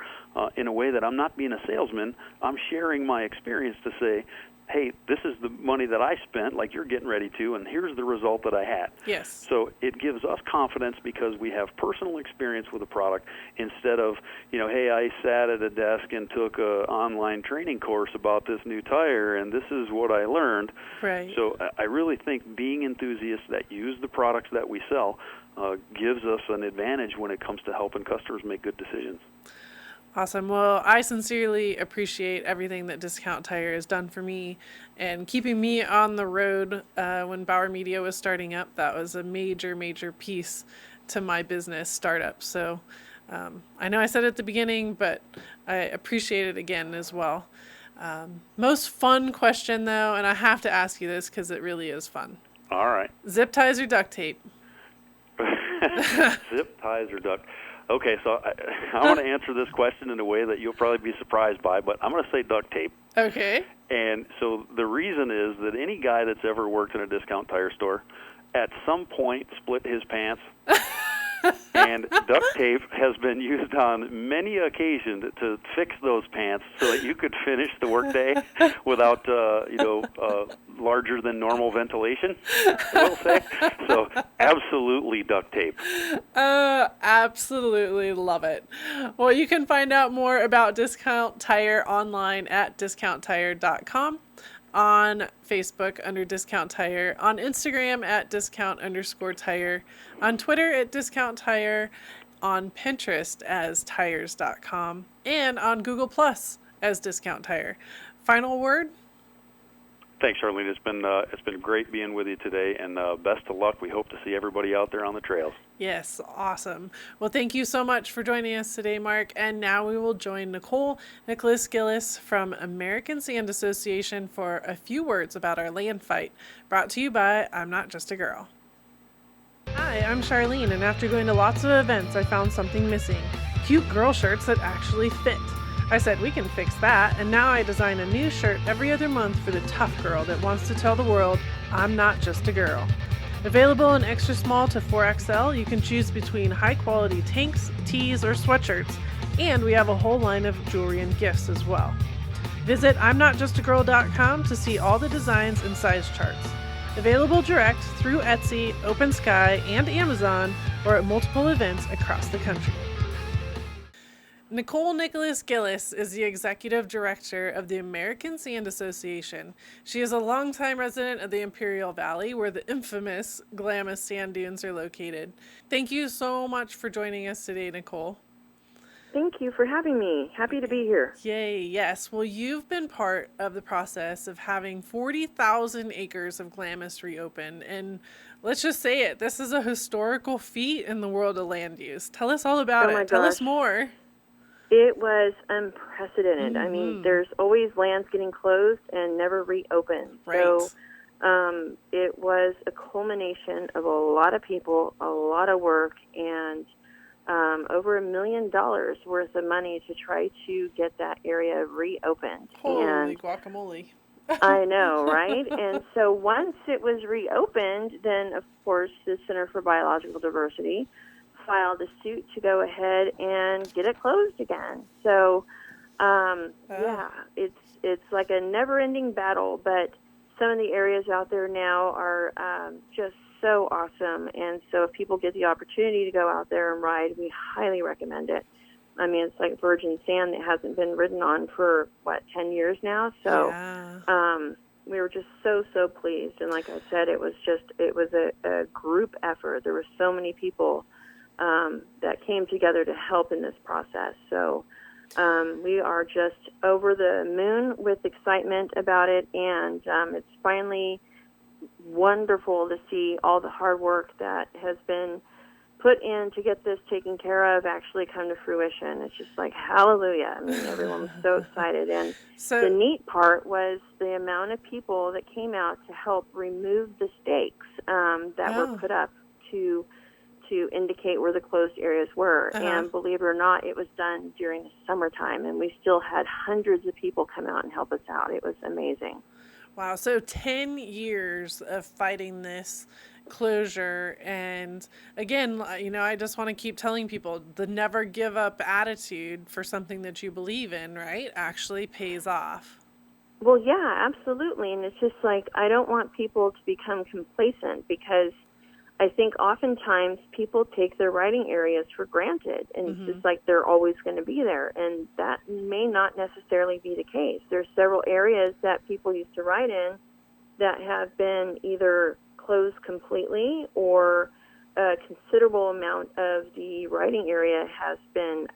in a way that I'm not being a salesman. I'm sharing my experience to say, hey, this is the money that I spent, like you're getting ready to, and here's the result that I had. Yes. So it gives us confidence because we have personal experience with the product instead of, hey, I sat at a desk and took an online training course about this new tire, and this is what I learned. Right. So I really think being enthusiasts that use the products that we sell gives us an advantage when it comes to helping customers make good decisions. Awesome. Well, I sincerely appreciate everything that Discount Tire has done for me and keeping me on the road when Bauer Media was starting up. That was a major, major piece to my business startup. So I know I said it at the beginning, but I appreciate it again as well. Most fun question, though, and I have to ask you this because it really is fun. All right. Zip ties or duct tape? Zip ties or duct. Okay, so I want to answer this question in a way that you'll probably be surprised by, but I'm going to say duct tape. Okay. And so the reason is that any guy that's ever worked in a Discount Tire store at some point split his pants. And duct tape has been used on many occasions to fix those pants so that you could finish the workday without, larger than normal ventilation, we'll say. So absolutely duct tape. Absolutely love it. Well, you can find out more about Discount Tire online at discounttire.com. On Facebook under Discount Tire, on Instagram at discount_tire, on Twitter at Discount Tire, on Pinterest as tires.com, and on Google Plus as Discount Tire. Final word? Thanks, Charlene. It's been great being with you today, and best of luck. We hope to see everybody out there on the trails. Yes, awesome. Well, thank you so much for joining us today, Mark. And now we will join Nicole Gilles from American Sand Association for a few words about our land fight, brought to you by I'm Not Just a Girl. Hi, I'm Charlene, and after going to lots of events, I found something missing. Cute girl shirts that actually fit. I said, we can fix that, and now I design a new shirt every other month for the tough girl that wants to tell the world, I'm not just a girl. Available in extra small to 4XL, you can choose between high-quality tanks, tees, or sweatshirts, and we have a whole line of jewelry and gifts as well. Visit I'mNotJustAGirl.com to see all the designs and size charts. Available direct through Etsy, Open Sky, and Amazon, or at multiple events across the country. Nicole Gilles is the executive director of the American Sand Association. She is a longtime resident of the Imperial Valley, where the infamous Glamis sand dunes are located. Thank you so much for joining us today, Nicole. Thank you for having me. Happy to be here. Yay, yes. Well, you've been part of the process of having 40,000 acres of Glamis reopen, and let's just say it, this is a historical feat in the world of land use. Tell us all about it. Tell us more. It was unprecedented. I mean, there's always lands getting closed and never reopened. Right. So it was a culmination of a lot of people, a lot of work, and over $1 million worth of money to try to get that area reopened. Holy guacamole. I know, right? And so once it was reopened, then, of course, the Center for Biological Diversity filed a suit to go ahead and get it closed again. So, yeah, it's like a never-ending battle, but some of the areas out there now are just so awesome. And so if people get the opportunity to go out there and ride, we highly recommend it. I mean, it's like virgin sand that hasn't been ridden on for, 10 years now? So we were just so pleased. And like I said, it was a group effort. There were so many people that came together to help in this process. So we are just over the moon with excitement about it, and it's finally wonderful to see all the hard work that has been put in to get this taken care of actually come to fruition. It's just like, hallelujah. I mean, everyone was so excited. And the neat part was the amount of people that came out to help remove the stakes that were put up to indicate where the closed areas were. And believe it or not, it was done during the summertime, and we still had hundreds of people come out and help us out. It was amazing. Wow. So 10 years of fighting this closure. And again, I just want to keep telling people the never give up attitude for something that you believe in, right, actually pays off. Well, yeah, absolutely. And it's just like, I don't want people to become complacent, because I think oftentimes people take their riding areas for granted, and it's just like they're always going to be there, and that may not necessarily be the case. There's several areas that people used to ride in that have been either closed completely, or a considerable amount of the riding area has been,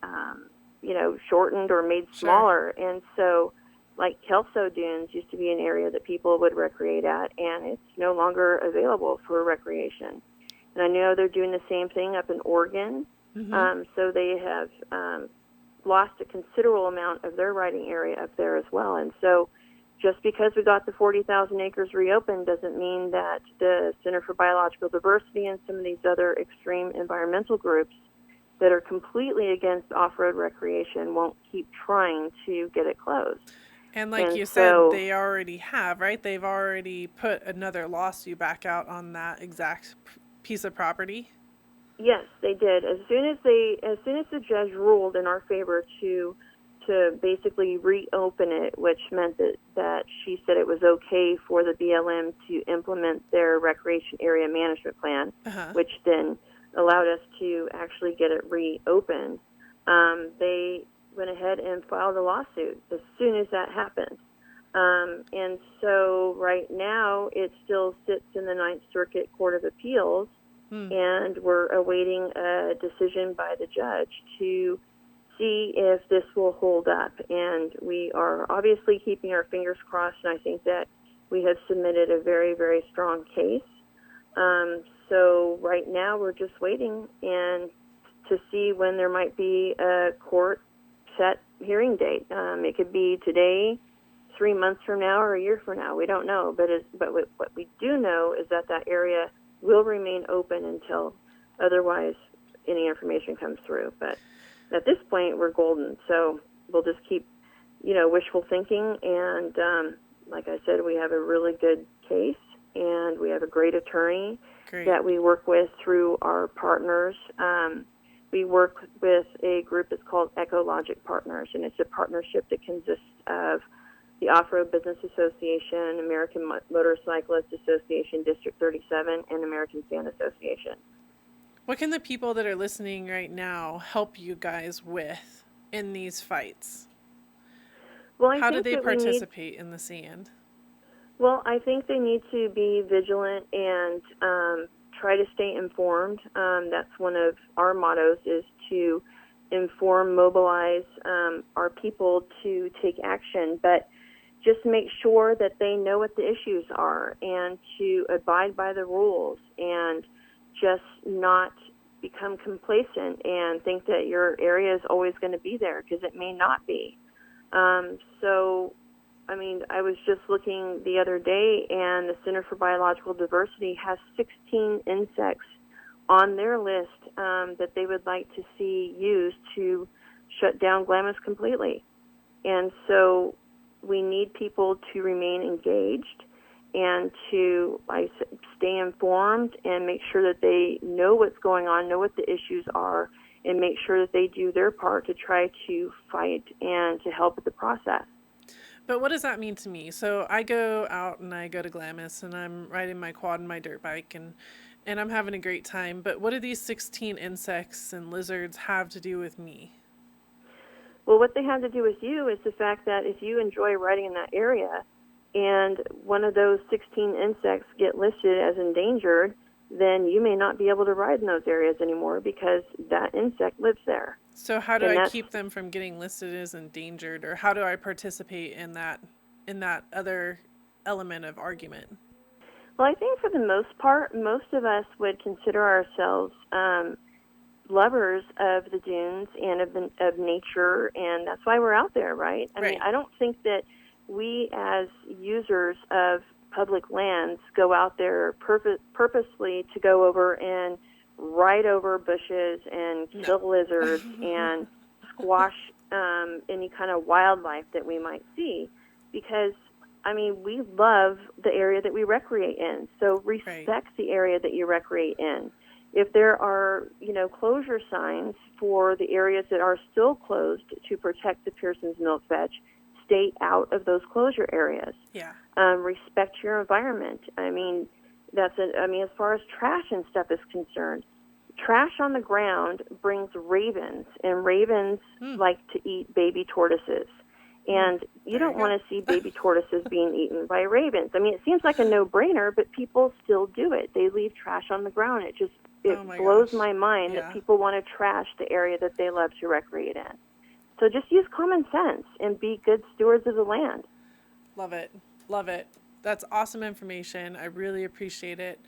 shortened or made smaller. And so, like Kelso Dunes used to be an area that people would recreate at, and it's no longer available for recreation. And I know they're doing the same thing up in Oregon. So they have lost a considerable amount of their riding area up there as well. And so just because we got the 40,000 acres reopened doesn't mean that the Center for Biological Diversity and some of these other extreme environmental groups that are completely against off-road recreation won't keep trying to get it closed. And you said, they already have, right? They've already put another lawsuit back out on that exact piece of property? Yes, they did. As soon as the judge ruled in our favor to basically reopen it, which meant that she said it was okay for the BLM to implement their recreation area management plan, which then allowed us to actually get it reopened. They went ahead and filed a lawsuit as soon as that happened. And so right now it still sits in the Ninth Circuit Court of Appeals, and we're awaiting a decision by the judge to see if this will hold up. And we are obviously keeping our fingers crossed, and I think that we have submitted a very, very strong case. So right now we're just waiting and to see when there might be a court set hearing date. It could be today, 3 months from now, or a year from now. We don't know. But what we do know is that area will remain open until otherwise any information comes through. But at this point, we're golden. So we'll just keep, wishful thinking. And like I said, we have a really good case, and we have a great attorney that we work with through our partners. We work with a group that's called Ecologic Partners, and it's a partnership that consists of the Off-Road Business Association, American Motorcyclist Association, District 37, and American Sand Association. What can the people that are listening right now help you guys with in these fights? Well, how do they participate in the sand? Well, I think they need to be vigilant and try to stay informed. That's one of our mottos, is to inform, mobilize our people to take action, but just make sure that they know what the issues are and to abide by the rules and just not become complacent and think that your area is always going to be there, because it may not be. I was just looking the other day, and the Center for Biological Diversity has 16 insects on their list that they would like to see used to shut down Glamis completely. And so we need people to remain engaged and to stay informed and make sure that they know what's going on, know what the issues are, and make sure that they do their part to try to fight and to help with the process. But what does that mean to me? So I go out and I go to Glamis, and I'm riding my quad and my dirt bike, and I'm having a great time. But what do these 16 insects and lizards have to do with me? Well, what they have to do with you is the fact that if you enjoy riding in that area and one of those 16 insects get listed as endangered, then you may not be able to ride in those areas anymore because that insect lives there. So how do I keep them from getting listed as endangered, or how do I participate in that other element of argument? Well, I think for the most part, most of us would consider ourselves lovers of the dunes and of nature, and that's why we're out there, right? I mean, I don't think that we as users of public lands go out there purposely to go over and ride over bushes and kill lizards and squash any kind of wildlife that we might see, because we love the area that we recreate in. So respect the area that you recreate in. If there are, closure signs for the areas that are still closed to protect the Pearson's milk vetch, stay out of those closure areas. Yeah. Respect your environment. As far as trash and stuff is concerned, trash on the ground brings ravens, and ravens like to eat baby tortoises. And you don't want to see baby tortoises being eaten by ravens. It seems like a no-brainer, but people still do it. They leave trash on the ground. It blows my mind that people want to trash the area that they love to recreate in. So just use common sense and be good stewards of the land. Love it. Love it. That's awesome information. I really appreciate it.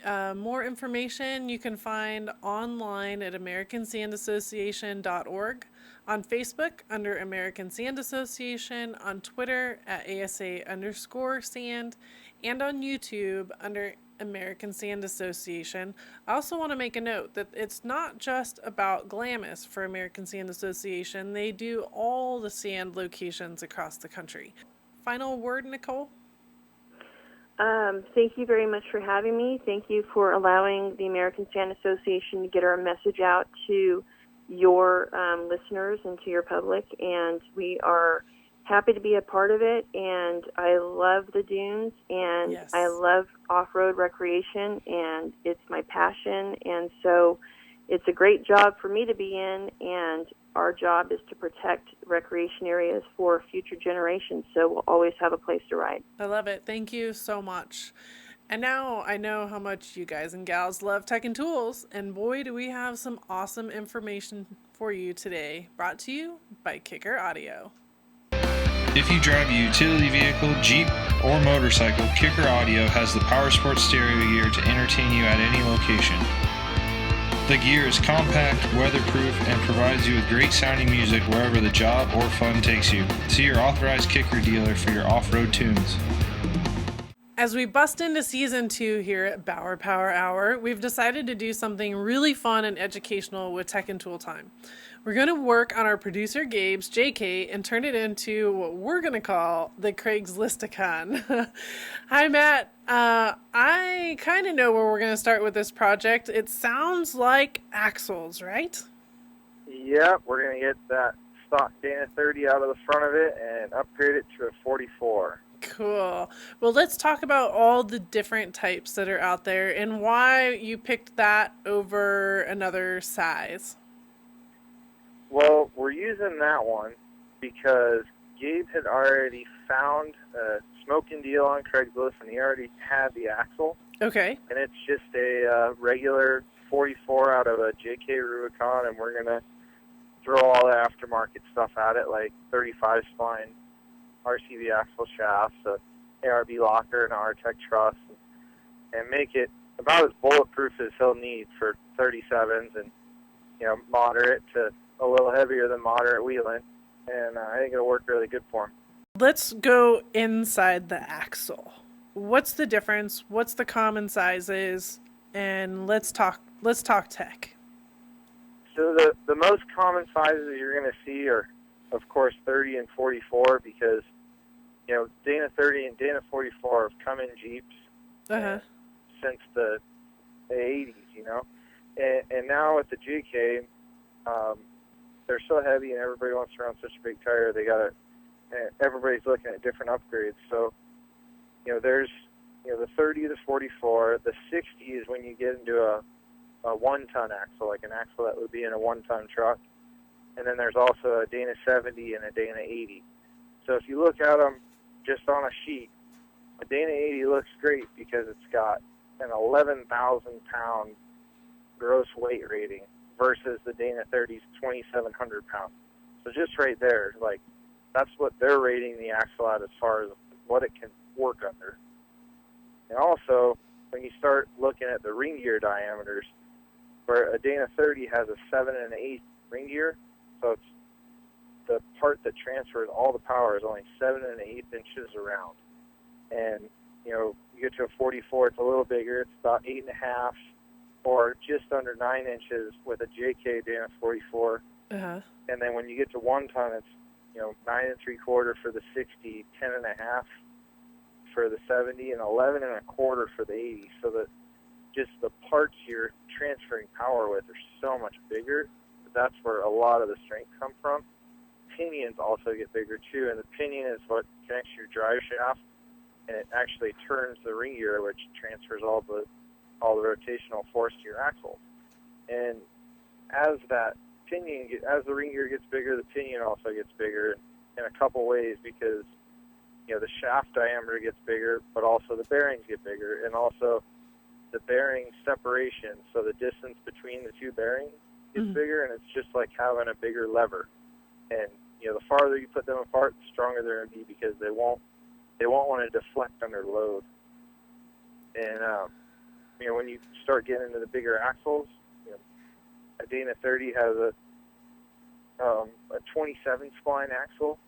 More information you can find online at AmericanSandAssociation.org, on Facebook under American Sand Association, on Twitter at ASA_sand, and on YouTube under American Sand Association. I also want to make a note that it's not just about Glamis for American Sand Association. They do all the sand locations across the country. Final word, Nicole? Thank you very much for having me. Thank you for allowing the American Sand Association to get our message out to your listeners and to your public, and we are happy to be a part of it. And I love the dunes, and I love off-road recreation, and it's my passion, and so it's a great job for me to be in, and our job is to protect recreation areas for future generations, so we'll always have a place to ride. I love it. Thank you so much. And now I know how much you guys and gals love tech and tools, and boy, do we have some awesome information for you today, brought to you by Kicker Audio. If you drive a utility vehicle, Jeep, or motorcycle, Kicker Audio has the power sports stereo gear to entertain you at any location. The gear is compact, weatherproof, and provides you with great sounding music wherever the job or fun takes you. See your authorized Kicker dealer for your off-road tunes. As we bust into season 2 here at Bauer Power Hour, we've decided to do something really fun and educational with Tech and Tool Time. We're going to work on our producer Gabe's JK and turn it into what we're going to call the Craigslisticon. Hi, Matt. I kind of know where we're going to start with this project. It sounds like axles, right? Yep, we're going to get that stock Dana 30 out of the front of it and upgrade it to a 44. Cool. Well, let's talk about all the different types that are out there and why you picked that over another size. Well, we're using that one because Gabe had already found a smoking deal on Craigslist, and he already had the axle. Okay. And it's just a regular 44 out of a JK Rubicon, and we're going to throw all the aftermarket stuff at it, like 35 spline RCV axle shafts, a ARB locker, and R-Tech truss, and make it about as bulletproof as he'll need for 37s, and moderate to a little heavier than moderate wheeling, and I think it'll work really good for him. Let's go inside the axle. What's the difference? What's the common sizes? And let's talk tech. So the most common sizes you're going to see are, of course, 30 and 44, because Dana 30 and Dana 44 have come in Jeeps since the 80s, and now with the JK, they're so heavy and everybody wants to run such a big tire, everybody's looking at different upgrades. So, there's, the 30 to 44, the 60 is when you get into a 1-ton axle, like an axle that would be in a 1-ton truck. And then there's also a Dana 70 and a Dana 80. So if you look at them just on a sheet, a Dana 80 looks great because it's got an 11,000-pound gross weight rating versus the Dana 30's 2,700 pounds. So just right there, that's what they're rating the axle at as far as what it can work under. And also, when you start looking at the ring gear diameters, where a Dana 30 has a 7 1/8 ring gear, so it's the part that transfers all the power is only 7 1/8 inches around. And, you get to a 44, it's a little bigger, it's about 8.5 or just under 9 inches with a JK Dana 44. And then when you get to 1 ton, it's 9 3/4 for the 60, 10.5 for the 70, and 11 1/4 for the 80. So that just the parts you're transferring power with are so much bigger. That's where a lot of the strength comes from. Pinions also get bigger too, and the pinion is what connects your drive shaft, and it actually turns the ring gear, which transfers all the rotational force to your axle. And as the ring gear gets bigger, the pinion also gets bigger in a couple ways, because the shaft diameter gets bigger, but also the bearings get bigger, and also the bearing separation, so the distance between the two bearings gets bigger, and it's just like having a bigger lever. And the farther you put them apart, the stronger they're going to be, because they won't want to deflect under load. And when you start getting into the bigger axles, a Dana 30 has a 27 spline axle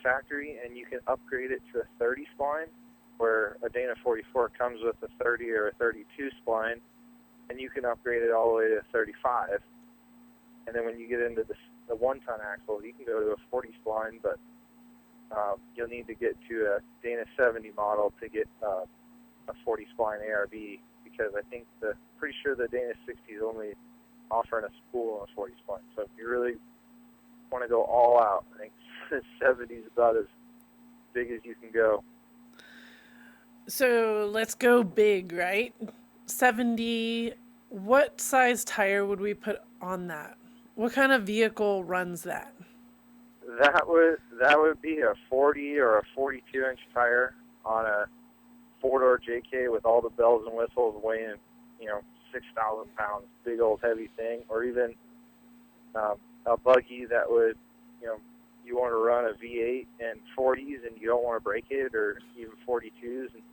factory, and you can upgrade it to a 30 spline, where a Dana 44 comes with a 30 or a 32 spline, and you can upgrade it all the way to 35. And then when you get into the 1-ton axle, you can go to a 40 spline, but you'll need to get to a Dana 70 model to get a 40 spline ARB, because pretty sure the Dana 60 is only offering a spool on a 40 spline. So if you really want to go all out, I think the 70 is about as big as you can go. So let's go big, right? 70, what size tire would we put on that? What kind of vehicle runs that? That would be a 40 or a 42-inch tire on a 4-door JK with all the bells and whistles, weighing 6,000 pounds, big old heavy thing, or even a buggy that would, you want to run a V8 and 40s and you don't want to break it, or even 42s. And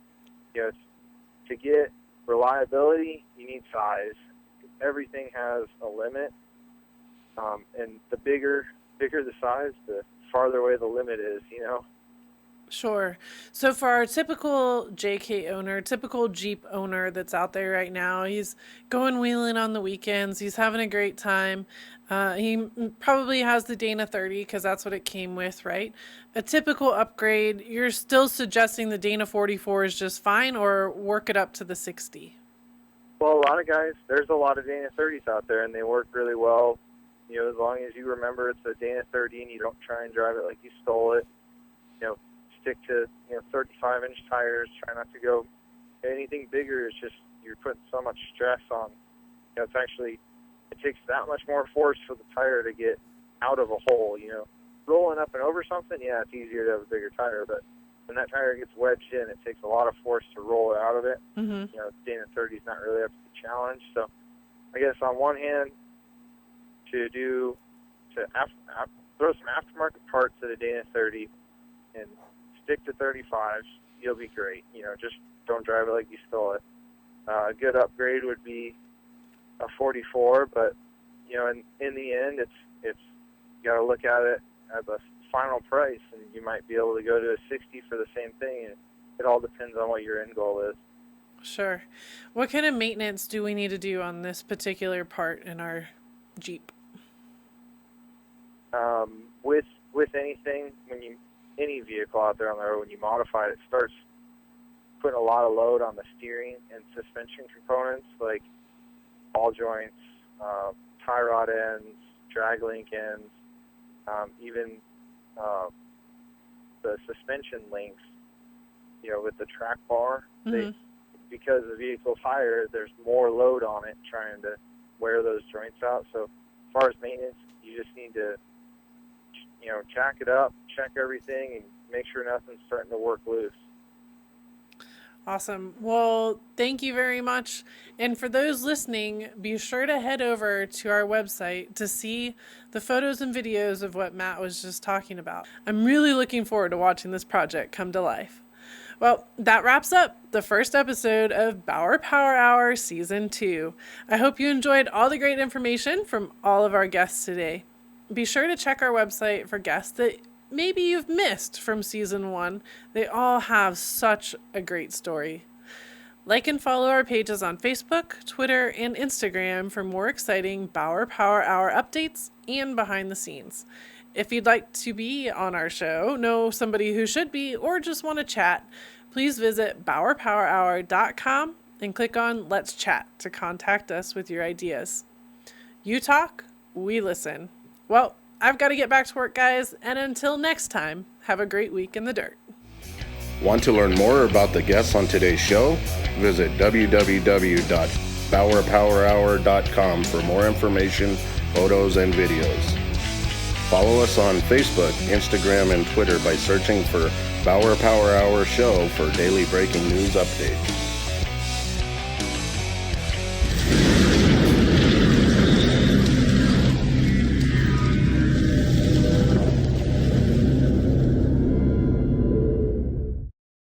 to get reliability, you need size. Everything has a limit, and the bigger the size, the farther away the limit is. Sure. So for our typical JK owner, typical Jeep owner that's out there right now, he's going wheeling on the weekends. He's having a great time. He probably has the Dana 30 because that's what it came with, right? A typical upgrade, you're still suggesting the Dana 44 is just fine, or work it up to the 60? Well, a lot of guys, there's a lot of Dana 30s out there, and they work really well. You know, as long as you remember it's a Dana 30 and you don't try and drive it like you stole it. You know, stick to 35-inch tires. Try not to go anything bigger. It's just you're putting so much stress on. You know, it takes that much more force for the tire to get out of a hole. You know, rolling up and over something, yeah, it's easier to have a bigger tire, but when that tire gets wedged in, it takes a lot of force to roll it out of it. Mm-hmm. You know, Dana 30 is not really up to the challenge. So, I guess on one hand, to throw some aftermarket parts at a Dana 30 and stick to 35s, you'll be great. You know, just don't drive it like you stole it. A good upgrade would be a 44, but you know, in the end, it's you got to look at it at the final price, and you might be able to go to a 60 for the same thing. And it all depends on what your end goal is. Sure. What kind of maintenance do we need to do on this particular part in our Jeep? With anything, any vehicle out there on the road, when you modify it, it starts putting a lot of load on the steering and suspension components, like ball joints, tie rod ends, drag link ends, even the suspension links. You know, with the track bar, because the vehicle's higher, there's more load on it trying to wear those joints out. So as far as maintenance, you just need to jack it up, check everything, and make sure nothing's starting to work loose. Awesome. Well, thank you very much. And for those listening, be sure to head over to our website to see the photos and videos of what Matt was just talking about. I'm really looking forward to watching this project come to life. Well, that wraps up the first episode of Bauer Power Hour Season 2. I hope you enjoyed all the great information from all of our guests today. Be sure to check our website for guests that maybe you've missed from Season 1. They all have such a great story. Like and follow our pages on Facebook, Twitter, and Instagram for more exciting Bauer Power Hour updates and behind the scenes. If you'd like to be on our show, know somebody who should be, or just want to chat, please visit BauerPowerHour.com and click on Let's Chat to contact us with your ideas. You talk, we listen. Well, I've got to get back to work, guys, and until next time, have a great week in the dirt. Want to learn more about the guests on today's show? Visit www.BauerPowerHour.com for more information, photos, and videos. Follow us on Facebook, Instagram, and Twitter by searching for Bauer Power Hour Show for daily breaking news updates.